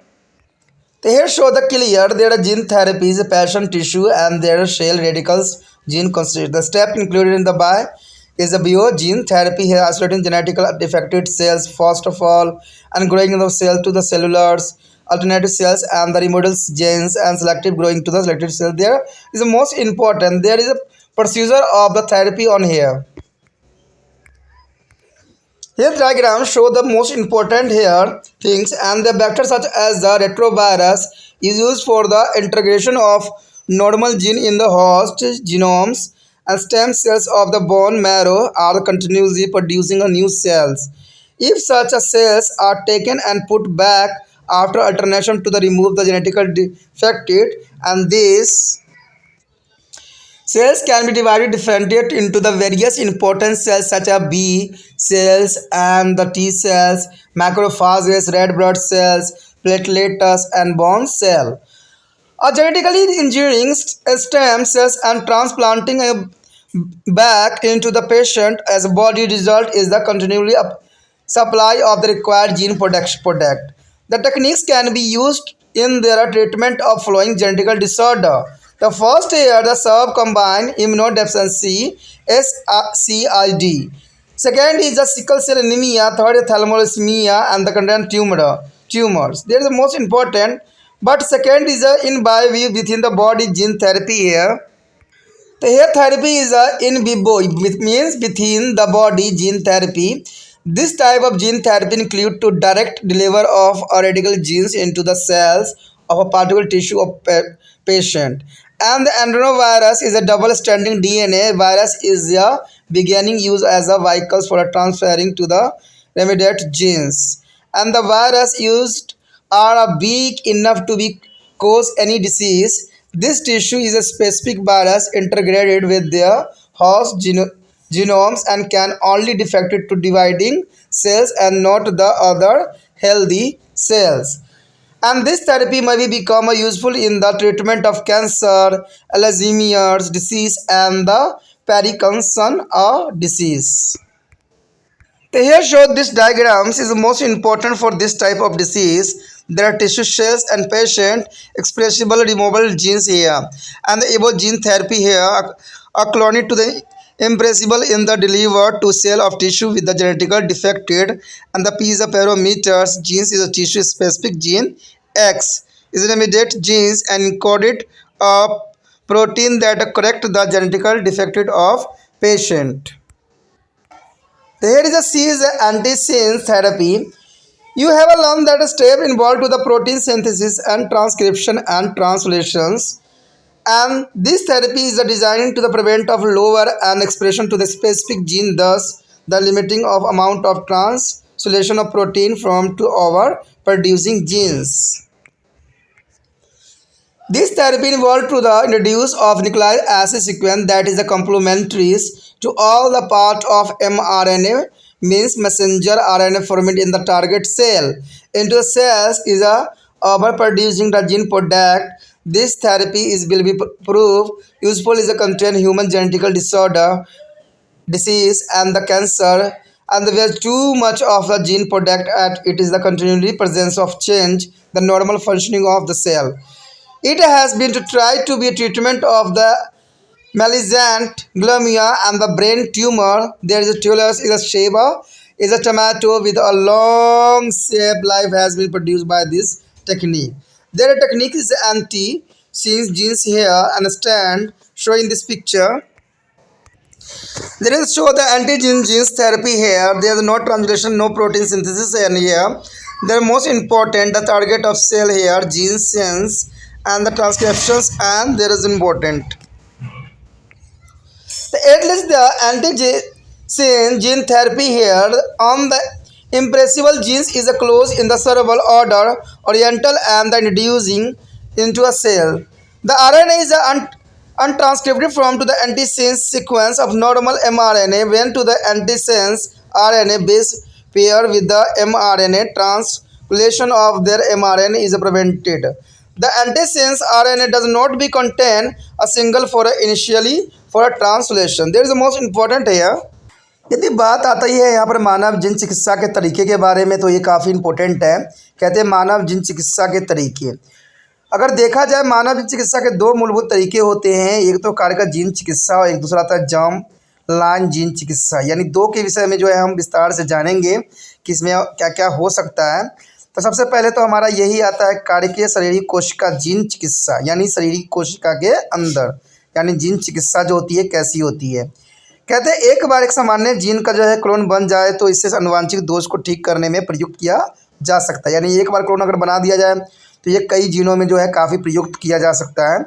Here show the clear there are gene therapies, patient tissue and their cell radicals gene constitute. The step included in the by is the bio gene therapy here isolating genetically defected cells first of all and growing the cell to the cellulars, alternative cells and the remodeled genes and selective growing to the selected cell. There is the most important. There is a procedure of the therapy on here. Here diagram show the most important here things and the vector such as the retrovirus is used for the integration of normal gene in the host genomes and stem cells of the bone marrow are continuously producing a new cells. If such a cells are taken and put back after alternation to the remove the genetically defected and this Cells can be divided differentiated into the various important cells such as B cells and the T cells, macrophages, red blood cells, platelets, and bone cell. Genetically engineering stem cells and transplanting back into the patient as a body result is the continually supply of the required gene product. The techniques can be used in their treatment of following genetic disorder. The first here the serve combined immunodeficiency SCID. Second is the sickle cell anemia. Third is thalassemia and the content tumors. There is the most important. But second is a in vivo within the body gene therapy here. The hair therapy is a in vivo, it means within the body gene therapy. This type of gene therapy include to direct deliver of a radical genes into the cells of a particular tissue of patient. And the adenovirus is a double-stranding DNA virus is a beginning used as a vehicle for transferring to the remediate genes. And the virus used are big enough to be cause any disease. This tissue is a specific virus integrated with their host genomes and can only defect it to dividing cells and not the other healthy cells. And this therapy may become useful in the treatment of cancer, Alzheimer's disease, and the Parkinson disease. The here show this diagrams is most important for this type of disease. There are tissue cells and patient expressible removable genes here, and the above gene therapy here are cloned to the impressible in the delivered to cell of tissue with the genetically defected, and the P is a parameters genes is a tissue specific gene. X is an immediate genes and encoded a protein that correct the genetically defected of patient. Here is a C is antisense therapy. You have learned that a step involved to the protein synthesis and transcription and translations. And this therapy is designed to the prevent of lower and expression to the specific gene, thus the limiting of amount of translation of protein from to over producing genes. This therapy involved to the introduce of nucleic acid sequence that is a complementaries to all the part of mRNA means messenger RNA formed in the target cell. Into the cells is a overproducing the gene product. This therapy is will be proved useful is a contain human genetical disorder, disease and the cancer and where too much of the gene product at it is the continually presence of change the normal functioning of the cell. It has been to try to be a treatment of the malignant glioma and the brain tumor. There is a tullus is a sheba is a tomato with a long shape life has been produced by this technique. Their technique is anti since genes here understand showing this picture. There is show the antigen genes therapy here. There is no translation, no protein synthesis and here. The most important the target of cell here gene sense and the transcriptions and there is important. At least the antigen gene therapy here on the impressible genes is a close in the cerebral order oriental and the introducing into a cell. The RNA is untranscribed from to the antisense sequence of normal mRNA when to the antisense RNA base pair with the mRNA translation of their mRNA is prevented. The antisense RNA does not be contain a single for initially for a translation. There is the most important here. यदि बात आती है यहाँ पर मानव जिन चिकित्सा के तरीके के बारे में तो ये काफ़ी इम्पोर्टेंट है। कहते हैं मानव जिन चिकित्सा के तरीके। अगर देखा जाए मानव जिन चिकित्सा के दो मूलभूत तरीके होते हैं, एक तो कार्य का जीन चिकित्सा और एक दूसरा आता है जर्म लाइन जीन चिकित्सा। यानी दो के विषय में जो है हम विस्तार से जानेंगे कि इसमें क्या क्या हो सकता है। तो सबसे पहले तो हमारा यही आता है कार्यकीय शारीरिक कोशिका जीन चिकित्सा, यानी शारीरिक कोशिका के अंदर यानी जीन चिकित्सा जो होती है कैसी होती है। कहते हैं एक बार एक सामान्य जीन का जो है क्लोन बन जाए तो इससे आनुवांशिक दोष को ठीक करने में प्रयुक्त किया जा सकता है। यानी एक बार क्लोन अगर बना दिया जाए तो ये कई जीनों में जो है काफ़ी प्रयुक्त किया जा सकता है।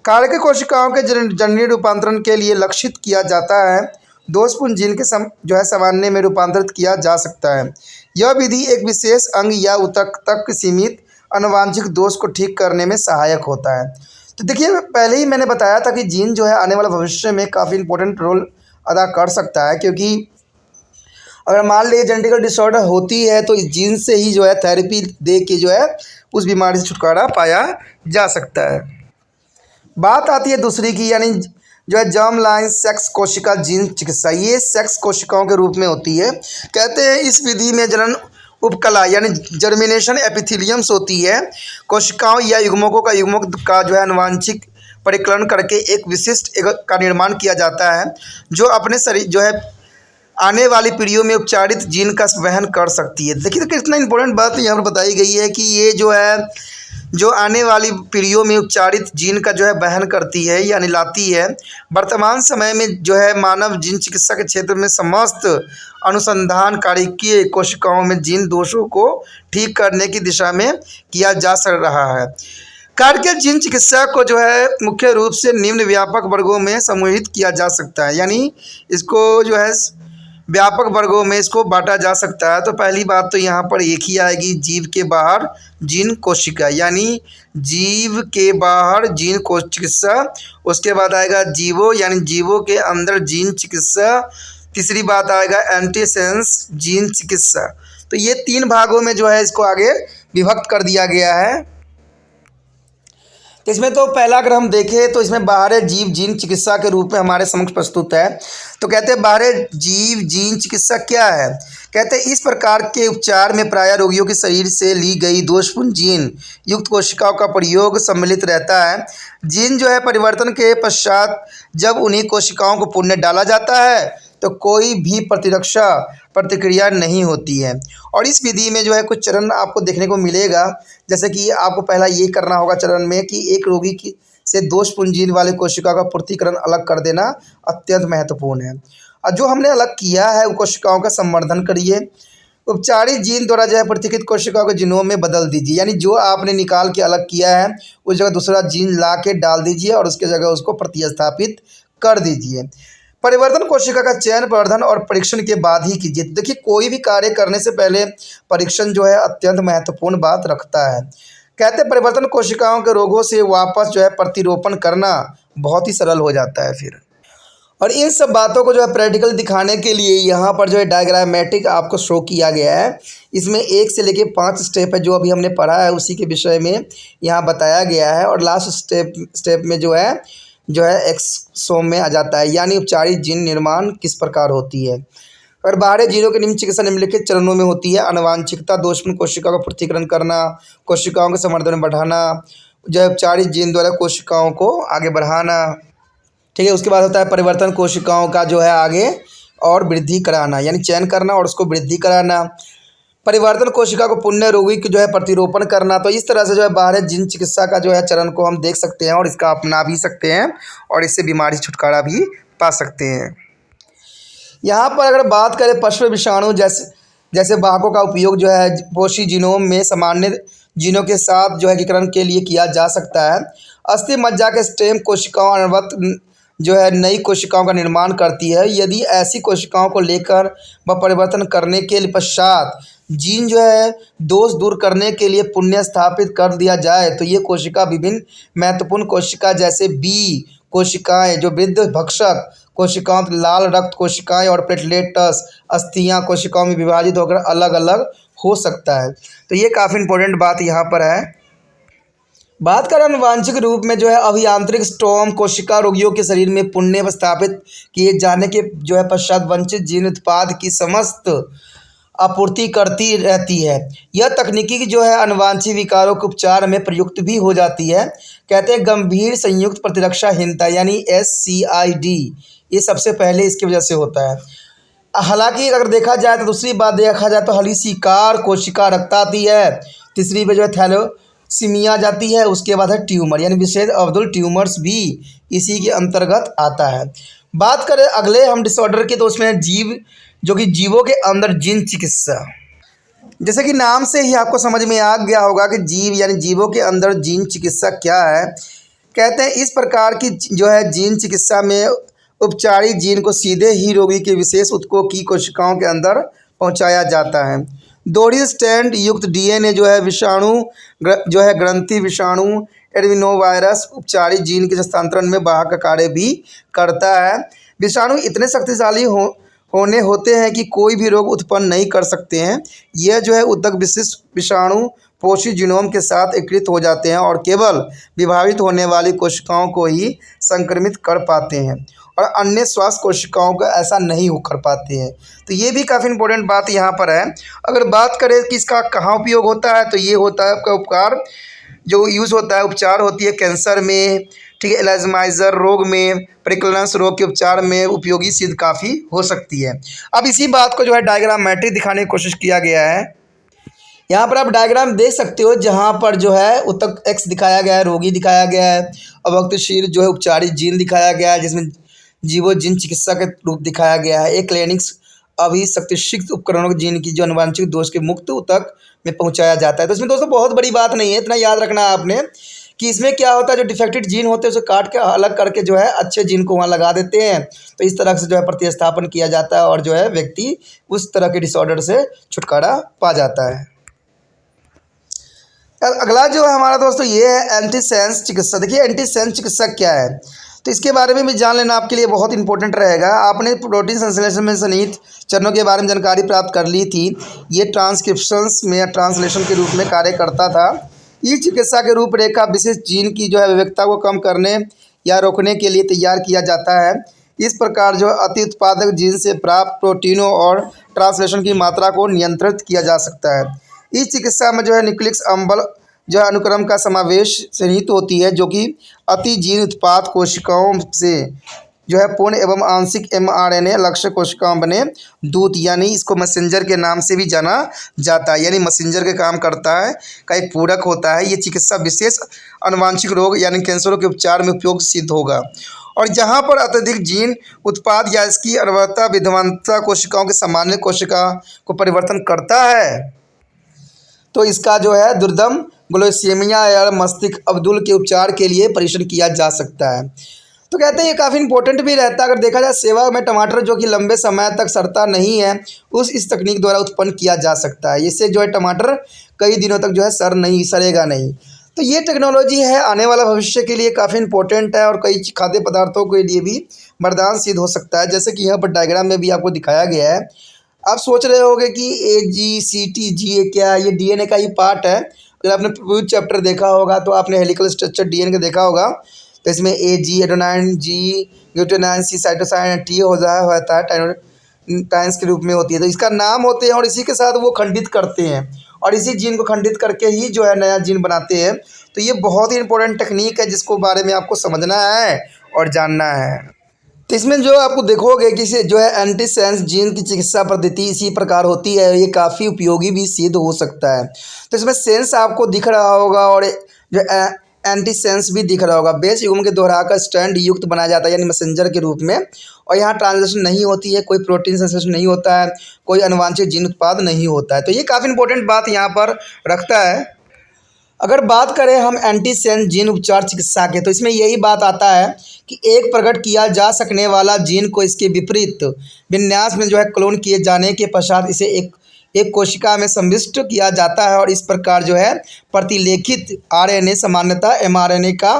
कार्यकीय कोशिकाओं के जननीय रूपांतरण के लिए लक्षित किया जाता है। दोषपूर्ण जीन के जो है सामान्य में रूपांतरित किया जा सकता है। यह विधि एक विशेष अंग या ऊतक तक सीमित आनुवांशिक दोष को ठीक करने में सहायक होता है। तो देखिए, पहले ही मैंने बताया था कि जीन जो है आने वाले भविष्य में काफ़ी इंपॉर्टेंट रोल अदा कर सकता है, क्योंकि अगर मान लीजिए जेनेटिकल डिसऑर्डर होती है तो इस जीन से ही जो है थेरेपी दे के जो है उस बीमारी से छुटकारा पाया जा सकता है। बात आती है दूसरी की, यानी जो है जर्म लाइन सेक्स कोशिका जीन चिकित्सा। ये सेक्स कोशिकाओं के रूप में होती है। कहते हैं इस विधि में जनन उपकला यानी जर्मिनेशन एपिथेलियम्स होती है। कोशिकाओं या युग्मकों का जो है आनुवांशिक परिकलन करके एक विशिष्ट का निर्माण किया जाता है, जो अपने शरीर जो है आने वाली पीढ़ियों में उपचारित जीन का वहन कर सकती है। देखिए तो कितना इंपॉर्टेंट बात यहाँ पर बताई गई है कि ये जो है जो आने वाली पीढ़ियों में उपचारित जीन का जो है वहन करती है यानी लाती है। वर्तमान समय में जो है मानव जीन चिकित्सा के क्षेत्र में समस्त अनुसंधान कार्यकीय कोशिकाओं में जीन दोषों को ठीक करने की दिशा में किया जा सक रहा है। कार्यकीय जीन चिकित्सा को जो है मुख्य रूप से निम्न व्यापक वर्गों में समूहित किया जा सकता है, यानी इसको जो है व्यापक वर्गों में इसको बांटा जा सकता है। तो पहली बात तो यहाँ पर एक ही आएगी, जीव के बाहर जीन कोशिका, यानी जीव के बाहर जीन चिकित्सा। उसके बाद आएगा जीवो यानी जीवों के अंदर जीन चिकित्सा। तीसरी बात आएगा एंटीसेंस जीन चिकित्सा। तो ये 3 भागों में जो है इसको आगे विभक्त कर दिया गया है। तो इसमें तो पहला अगर हम देखें तो इसमें बाहरी जीव जीन चिकित्सा के रूप में हमारे समक्ष प्रस्तुत है। तो कहते हैं बाहरी जीव जीन चिकित्सा क्या है। कहते हैं इस प्रकार के उपचार में प्रायः रोगियों के शरीर से ली गई दोषपूर्ण जीन युक्त कोशिकाओं का प्रयोग सम्मिलित रहता है। जीन जो है परिवर्तन के पश्चात जब उन्हीं कोशिकाओं को पुनः डाला जाता है तो कोई भी प्रतिरक्षा प्रतिक्रिया नहीं होती है। और इस विधि में जो है कुछ चरण आपको देखने को मिलेगा, जैसे कि आपको पहला ये करना होगा चरण में कि एक रोगी की से दोषपूर्ण जीन वाले कोशिका का पृथक्करण अलग कर देना अत्यंत महत्वपूर्ण है। और जो हमने अलग किया है उन कोशिकाओं का संवर्धन करिए। उपचारित जीन द्वारा जो है पृथक्कृत कोशिकाओं के जीनोम में बदल दीजिए, यानी जो आपने निकाल के अलग किया है उस जगह दूसरा जीन ला के डाल दीजिए और उसके जगह उसको प्रतिस्थापित कर दीजिए। परिवर्तन कोशिका का चयन प्रवर्धन और परीक्षण के बाद ही कीजिए। देखिए कोई भी कार्य करने से पहले परीक्षण जो है अत्यंत महत्वपूर्ण बात रखता है। कहते हैं परिवर्तन कोशिकाओं के रोगों से वापस जो है प्रतिरोपण करना बहुत ही सरल हो जाता है फिर। और इन सब बातों को जो है प्रैक्टिकल दिखाने के लिए यहाँ पर जो है डायग्रामेटिक आपको शो किया गया है। इसमें 1 से लेके 5 स्टेप है, जो अभी हमने पढ़ा है उसी के विषय में यहाँ बताया गया है। और लास्ट स्टेप में जो है एक्सोम में आ जाता है, यानी उपचारित जीन निर्माण किस प्रकार होती है। और बाहरी जीनों के निम्न चिकित्सा निम्नलिखित चरणों में होती है। आनुवांशिकता दोषपूर्ण कोशिकाओं का पृथक्करण करना, कोशिकाओं के संवर्धन में बढ़ाना, जो है उपचारित जीन द्वारा कोशिकाओं को आगे बढ़ाना, ठीक है। उसके बाद होता है परिवर्तन कोशिकाओं का जो है आगे और वृद्धि कराना, यानी चयन करना और उसको वृद्धि कराना। परिवर्तन कोशिका को पुण्य रोगी की जो है प्रतिरोपण करना। तो इस तरह से जो है बाहरी जीन चिकित्सा का जो है चरण को हम देख सकते हैं और इसका अपना भी सकते हैं और इससे बीमारी से छुटकारा भी पा सकते हैं। यहाँ पर अगर बात करें पशु विषाणु जैसे वाहकों का उपयोग जो है पोषी जीनोम में सामान्य जीनों के साथ जो है एकीकरण के लिए किया जा सकता है। अस्थि मज्जा के स्टेम कोशिकाओं अनवरत जो है नई कोशिकाओं का निर्माण करती है। यदि ऐसी कोशिकाओं को लेकर व परिवर्तन करने के पश्चात जीन जो है दोष दूर करने के लिए पुण्य स्थापित कर दिया जाए तो ये कोशिका विभिन्न महत्वपूर्ण कोशिका जैसे बी कोशिकाएं जो वृद्ध भक्षक कोशिकाओं, लाल रक्त कोशिकाएं और प्लेटलेट्स अस्थियां कोशिकाओं में विभाजित होकर अलग अलग हो सकता है। तो ये काफ़ी इंपॉर्टेंट बात यहाँ पर है। बात करें आनुवांशिक रूप में जो है अभियांत्रिक स्टोम कोशिका रोगियों के शरीर में पुण्य स्थापित किए जाने के जो है पश्चात वंचित जीन उत्पाद की समस्त आपूर्ति करती रहती है। यह तकनीकी जो है आनुवांशिक विकारों के उपचार में प्रयुक्त भी हो जाती है। कहते हैं गंभीर संयुक्त प्रतिरक्षाहीनता यानी SCID ये सबसे पहले इसकी वजह से होता है। हालांकि अगर देखा जाए तो दूसरी बात देखा जाए तो हलीसिकार कोशिका रक्ताती है। तीसरी पे जो है थैलोसीमिया जाती है। उसके बाद है ट्यूमर यानी विशेष अब्दुल ट्यूमर्स भी इसी के अंतर्गत आता है। बात करें अगले हम डिसऑर्डर के तो उसमें जीव जो कि जीवों के अंदर जीन चिकित्सा। जैसे कि नाम से ही आपको समझ में आ गया होगा कि जीव यानी जीवों के अंदर जीन चिकित्सा क्या है। कहते हैं इस प्रकार की जो है जीन चिकित्सा में उपचारित जीन को सीधे ही रोगी के विशेष ऊतकों की कोशिकाओं के अंदर पहुंचाया जाता है। दोहरी स्टैंड युक्त डीएनए जो है विषाणु जो है ग्रंथि विषाणु एडenoवायरस उपचारित जीन के हस्तांतरण में वाहक का कार्य भी करता है। विषाणु इतने शक्तिशाली होने होते हैं कि कोई भी रोग उत्पन्न नहीं कर सकते हैं। यह जो है ऊतक विशिष्ट विषाणु पोषी जीनोम के साथ एकीकृत हो जाते हैं और केवल विभाजित होने वाली कोशिकाओं को ही संक्रमित कर पाते हैं और अन्य स्वास्थ्य कोशिकाओं को ऐसा नहीं हो कर पाते हैं। तो ये भी काफ़ी इंपॉर्टेंट बात यहाँ पर है। अगर बात करें कि इसका कहाँ उपयोग होता है, तो ये होता है आपका उपकार जो यूज़ होता है, उपचार होती है कैंसर में, ठीक है, एल्जाइमर रोग में, परिक्लनस रोग के उपचार में उपयोगी सिद्ध काफ़ी हो सकती है। अब इसी बात को जो है डायग्रामेट्रिक दिखाने की कोशिश किया गया है। यहाँ पर आप डायग्राम देख सकते हो जहाँ पर जो है ऊतक एक्स दिखाया गया है, रोगी दिखाया गया है, अवक्तशील जो है उपचारित जीन दिखाया गया है, जिसमें जीवो जीन चिकित्सा के रूप दिखाया गया है। एक क्लिनिक्स अभिशक्तिशिक्त उपकरणों के जीन की जो अनुवांशिक दोष के मुक्त ऊतक में पहुंचाया जाता है। तो इसमें दोस्तों बहुत बड़ी बात नहीं है, इतना याद रखना है आपने कि इसमें क्या होता है, जो डिफेक्टेड जीन होते हैं उसे काट के अलग करके जो है अच्छे जीन को वहाँ लगा देते हैं। तो इस तरह से जो है प्रतिस्थापन किया जाता है और जो है व्यक्ति उस तरह के डिसऑर्डर से छुटकारा पा जाता है। अब अगला जो है हमारा दोस्तों ये है एंटीसेंस चिकित्सा। देखिए एंटीसेंस चिकित्सा क्या है, तो इसके बारे में भी जान लेना आपके लिए बहुत इंपॉर्टेंट रहेगा। आपने प्रोटीन संश्लेषण में सन्निहित चरणों के बारे में जानकारी प्राप्त कर ली थी। ये ट्रांसक्रिप्शंस में या ट्रांसलेशन के रूप में कार्य करता था। इस चिकित्सा के रूपरेखा विशिष्ट जीन की जो है विविधता को कम करने या रोकने के लिए तैयार किया जाता है। इस प्रकार जो अति उत्पादक जीन से प्राप्त प्रोटीनों और ट्रांसलेशन की मात्रा को नियंत्रित किया जा सकता है। इस चिकित्सा में जो है न्यूक्लिक अम्ल जो है अनुक्रम का समावेश सन्निहित होती है, जो कि अति जीन उत्पाद कोशिकाओं से जो है पूर्ण एवं आंशिक mRNA लक्ष्य कोशिकाओं बने दूत, यानी इसको मैसेंजर के नाम से भी जाना जाता है, यानी मैसेंजर के काम करता है का एक पूरक होता है। ये चिकित्सा विशेष अनुवांशिक रोग यानी कैंसरों के उपचार में उपयोग सिद्ध होगा। और जहाँ पर अत्यधिक जीन उत्पाद या इसकी अनवरता विद्वानता कोशिकाओं के सामान्य कोशिका को परिवर्तन करता है, तो इसका जो है दुर्दम ग्लोसेमिया या मस्तिष्क अब्दुल के उपचार के लिए परीक्षण किया जा सकता है। तो कहते हैं ये काफ़ी इंपॉर्टेंट भी रहता है। अगर देखा जाए सेवा में टमाटर जो कि लंबे समय तक सड़ता नहीं है, इस तकनीक द्वारा उत्पन्न किया जा सकता है। इससे जो है टमाटर कई दिनों तक जो है सड़ेगा नहीं। तो ये टेक्नोलॉजी है आने वाला भविष्य के लिए काफ़ी इंपॉर्टेंट है और कई खाद्य पदार्थों के लिए भी वरदान सिद्ध हो सकता है। जैसे कि यहाँ पर डायग्राम में भी आपको दिखाया गया है। आप सोच रहे होंगे कि AGCTG क्या है, ये डीएनए का ही पार्ट है। अगर आपने पूरा चैप्टर देखा होगा तो आपने हेलिकल स्ट्रक्चर डीएनए का देखा होगा। तो इसमें AG adenine, G glutamine, C cytosine, T होता है टाइन्स के रूप में होती है। तो इसका नाम होते हैं और इसी के साथ वो खंडित करते हैं और इसी जीन को खंडित करके ही जो है नया जीन बनाते हैं। तो ये बहुत ही इंपॉर्टेंट टेक्निक है जिसको बारे में आपको समझना है और जानना है। तो इसमें जो आपको देखोगे कि जो है एंटीसेंस जीन की चिकित्सा पद्धति इसी प्रकार होती है। ये काफ़ी उपयोगी भी सिद्ध हो सकता है। तो इसमें सेंस आपको दिख रहा होगा और जो एंटीसेंस भी दिख रहा होगा। बेस युग्म के दोहराकर स्टैंड युक्त बनाया जाता है यानी मैसेंजर के रूप में, और यहाँ ट्रांसलेशन नहीं होती है, कोई प्रोटीन संश्लेषण नहीं होता है, कोई अनुवांशिक जीन उत्पाद नहीं होता है। तो ये काफ़ी इंपॉर्टेंट बात यहाँ पर रखता है। अगर बात करें हम एंटीसेंस जीन उपचार चिकित्सा के, तो इसमें यही बात आता है कि एक प्रकट किया जा सकने वाला जीन को इसके विपरीत विन्यास में जो है क्लोन किए जाने के पश्चात इसे एक कोशिका में संविष्ट किया जाता है और इस प्रकार जो है प्रतिलेखित आरएनए सामान्यतः एमआरएनए का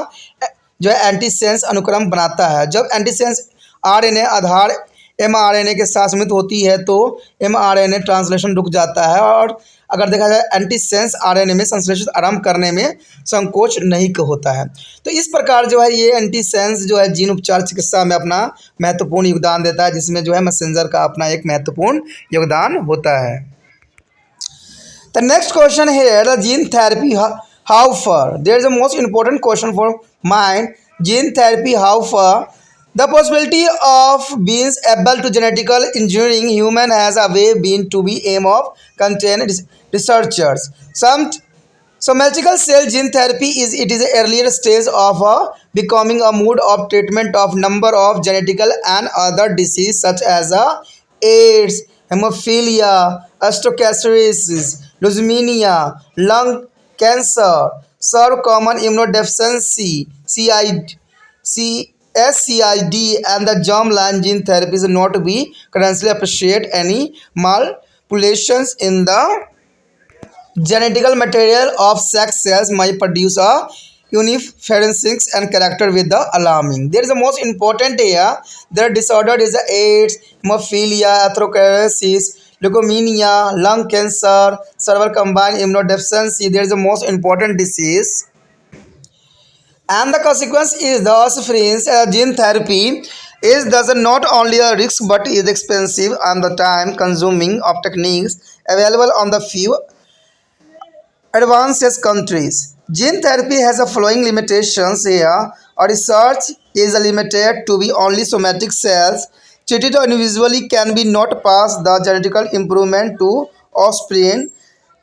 जो है एंटीसेंस अनुक्रम बनाता है। जब एंटीसेंस आरएनए आधार एमआरएनए के साथ सम्मिलित होती है तो एमआरएनए ट्रांसलेशन रुक जाता है और अगर देखा जाए एंटीसेंस आरएनए में संश्लेषण आरंभ करने में संकोच नहीं होता है। तो इस प्रकार जो है ये एंटीसेंस जो है जीन उपचार चिकित्सा में अपना महत्वपूर्ण योगदान देता है, जिसमें जो है मैसेंजर का अपना एक महत्वपूर्ण योगदान होता है। The next question here, the gene therapy, how far? There is a most important question for mine. Gene therapy, how far? The possibility of being able to genetically engineering human has always been to be aim of contain researchers. So magical cell gene therapy is an earlier stage of becoming a mode of treatment of number of genetical and other diseases such as AIDS, hemophilia, osteoporosis, leukemia, lung cancer, serve common immunodeficiency, SCID, and the germline gene therapy is not to be currently appreciate any manipulations in the genetical material of sex cells might produce a uniferences and character with the alarming. There is the most important here. Their disorder is the AIDS, hemophilia, atherosclerosis, leukemia, lung cancer, cerebral combined immunodeficiency. There is the most important disease. And the consequence is the ossifrins gene therapy is thus not only a risk but is expensive and the time consuming of techniques available on the few advanced countries. Gene therapy has a following limitations here. Our research is limited to be only somatic cells. Treated individually can be not pass the genetical improvement to offspring,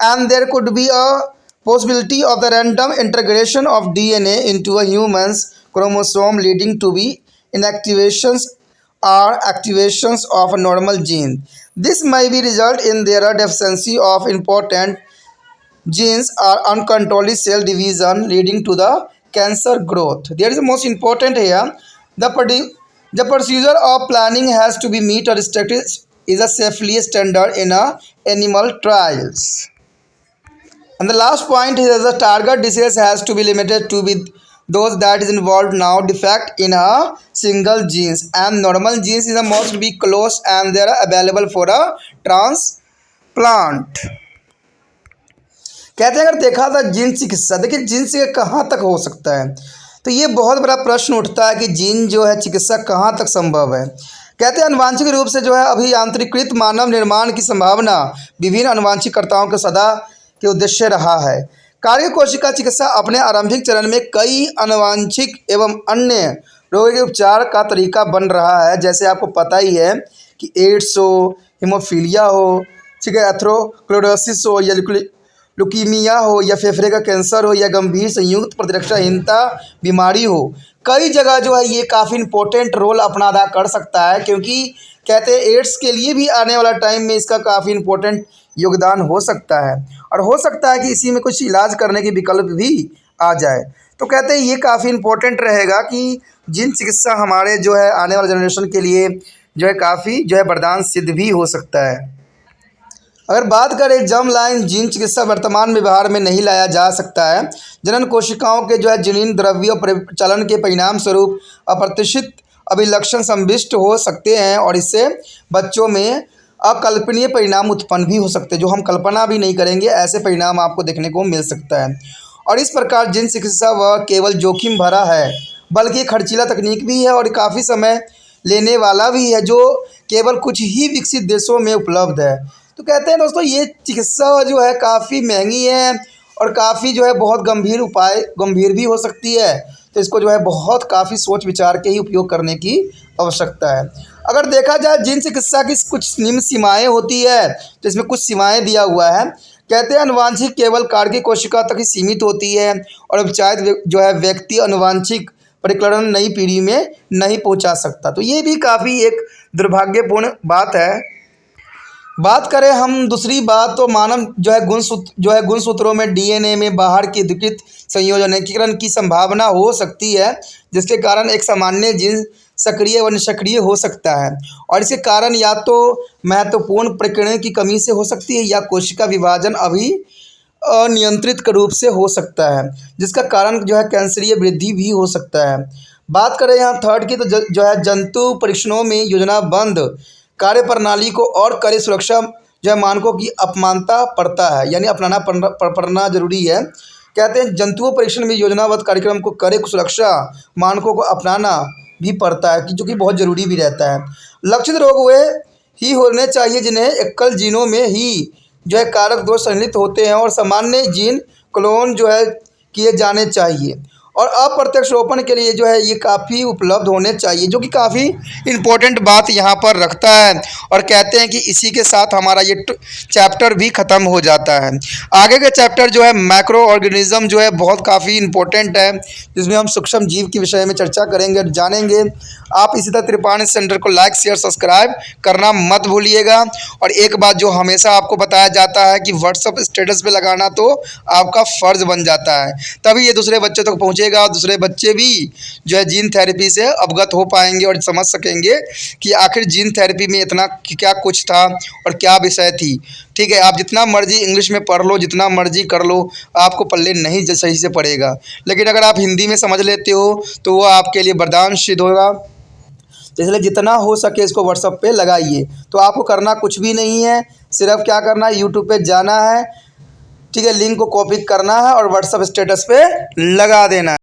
and there could be a possibility of the random integration of DNA into a human's chromosome leading to be inactivations or activations of a normal gene. This may be result in their deficiency of important genes are uncontrolled cell division leading to the cancer growth. There is the most important here. The procedure of planning has to be meet or restricted is a safely standard in a animal trials. And the last point is the target disease has to be limited to be those that is involved now defect in a single genes and normal genes is the most be close and they are available for a transplant. कहते हैं अगर देखा था gene चिकित्सा, देखिए gene से कहाँ तक हो सकता है, तो ये बहुत बड़ा प्रश्न उठता है कि जीन जो है चिकित्सा कहाँ तक संभव है। कहते हैं अनुवांशिक रूप से जो है अभी यांत्रिकृत मानव निर्माण की संभावना विभिन्न अनुवांशिककर्ताओं के सदा के उद्देश्य रहा है। कार्य कोशिका चिकित्सा अपने आरंभिक चरण में कई अनुवांशिक एवं अन्य रोगों के उपचार का तरीका बन रहा है। जैसे आपको पता ही है कि एड्स हो, हीमोफीलिया हो, ठीक है, एथेरोस्क्लेरोसिस हो या लुकीमिया हो या फेफड़े का कैंसर हो या गंभीर संयुक्त प्रतिरक्षाहीनता बीमारी हो, कई जगह जो है ये काफ़ी इंपॉर्टेंट रोल अपना अदा कर सकता है, क्योंकि कहते हैं एड्स के लिए भी आने वाला टाइम में इसका काफ़ी इंपॉर्टेंट योगदान हो सकता है और हो सकता है कि इसी में कुछ इलाज करने के विकल्प भी आ जाए। तो कहते हैं ये काफ़ी इंपॉर्टेंट रहेगा कि जिन चिकित्सा हमारे जो है आने वाले जनरेशन के लिए जो है काफ़ी जो है वरदान सिद्ध भी हो सकता है। अगर बात करें जर्म लाइन जीन चिकित्सा वर्तमान में व्यवहार में नहीं लाया जा सकता है। जनन कोशिकाओं के जो है जनीन द्रव्य प्रचलन के परिणाम स्वरूप अप्रत्याशित अभिलक्षण संविष्ट हो सकते हैं और इससे बच्चों में अकल्पनीय परिणाम उत्पन्न भी हो सकते हैं, जो हम कल्पना भी नहीं करेंगे ऐसे परिणाम आपको देखने को मिल सकता है। और इस प्रकार जीन चिकित्सा वह केवल जोखिम भरा है बल्कि खर्चीला तकनीक भी है और काफ़ी समय लेने वाला भी है, जो केवल कुछ ही विकसित देशों में उपलब्ध है। तो कहते हैं दोस्तों ये चिकित्सा जो है काफ़ी महंगी है और काफ़ी जो है बहुत गंभीर भी हो सकती है, तो इसको जो है बहुत काफ़ी सोच विचार के ही उपयोग करने की आवश्यकता है। अगर देखा जाए जीन चिकित्सा की कुछ निम्न सीमाएं होती है, तो इसमें कुछ सीमाएं दिया हुआ है। कहते हैं अनुवांशिक केवल कार्य कोशिका तक ही सीमित होती है और उपचारित जो है व्यक्ति अनुवांशिक परिकलन नई पीढ़ी में नहीं पहुंचा सकता। तो ये भी काफ़ी एक दुर्भाग्यपूर्ण बात है। बात करें हम दूसरी बात, तो मानव जो है गुणसूत्रों में डीएनए में बाहर की अधिकृत संयोजनीकरण की संभावना हो सकती है, जिसके कारण एक सामान्य जीन सक्रिय व निष्क्रिय हो सकता है और इसके कारण या तो महत्वपूर्ण प्रकीर्णन की कमी से हो सकती है या कोशिका विभाजन अभी अनियंत्रित रूप से हो सकता है, जिसका कारण जो है कैंसरीय वृद्धि भी हो सकता है। बात करें यहाँ थर्ड की, तो जो है जंतु परीक्षणों में योजनाबद्ध कार्य प्रणाली को और कड़ी सुरक्षा जो है मानकों की अपमानता पड़ता है, यानी अपनाना पड़ना जरूरी है। कहते हैं जंतुओं परीक्षण में योजनाबद्ध कार्यक्रम को कड़े सुरक्षा मानकों को अपनाना भी पड़ता है, जो कि बहुत ज़रूरी भी रहता है। लक्षित रोग वे ही होने चाहिए जिन्हें एकल जीनों में ही जो है कारक दोष सम्मिलित होते हैं और सामान्य जीन क्लोन जो है किए जाने चाहिए और अप्रत्यक्ष रोपण के लिए जो है ये काफ़ी उपलब्ध होने चाहिए, जो कि काफ़ी इम्पोर्टेंट बात यहाँ पर रखता है। और कहते हैं कि इसी के साथ हमारा ये चैप्टर भी ख़त्म हो जाता है। आगे का चैप्टर जो है माइक्रो ऑर्गेनिज्म जो है बहुत काफ़ी इम्पोर्टेंट है, जिसमें हम सूक्ष्म जीव के विषय में चर्चा करेंगे और जानेंगे। आप इसी तरह त्रिपाणी सेंटर को लाइक शेयर सब्सक्राइब करना मत भूलिएगा। और एक बात जो हमेशा आपको बताया जाता है कि व्हाट्सअप स्टेटस पे लगाना तो आपका फ़र्ज़ बन जाता है, तभी ये दूसरे बच्चों तक पहुँचेगा और दूसरे बच्चे भी जो है जीन थेरेपी से अवगत हो पाएंगे और समझ सकेंगे कि आखिर जीन थेरेपी में इतना क्या कुछ था और क्या विषय थी। ठीक है, आप जितना मर्जी इंग्लिश में पढ़ लो, जितना मर्जी कर लो, आपको पल्ले नहीं सही से पड़ेगा। लेकिन अगर आप हिंदी में समझ लेते हो तो वो आपके लिए वरदान सिद्ध होगा। तो इसलिए जितना हो सके इसको व्हाट्सएप पे लगाइए। तो आपको करना कुछ भी नहीं है, सिर्फ क्या करना है, यूट्यूब पे जाना है, ठीक है, लिंक को कॉपी करना है और व्हाट्सएप स्टेटस पे लगा देना है।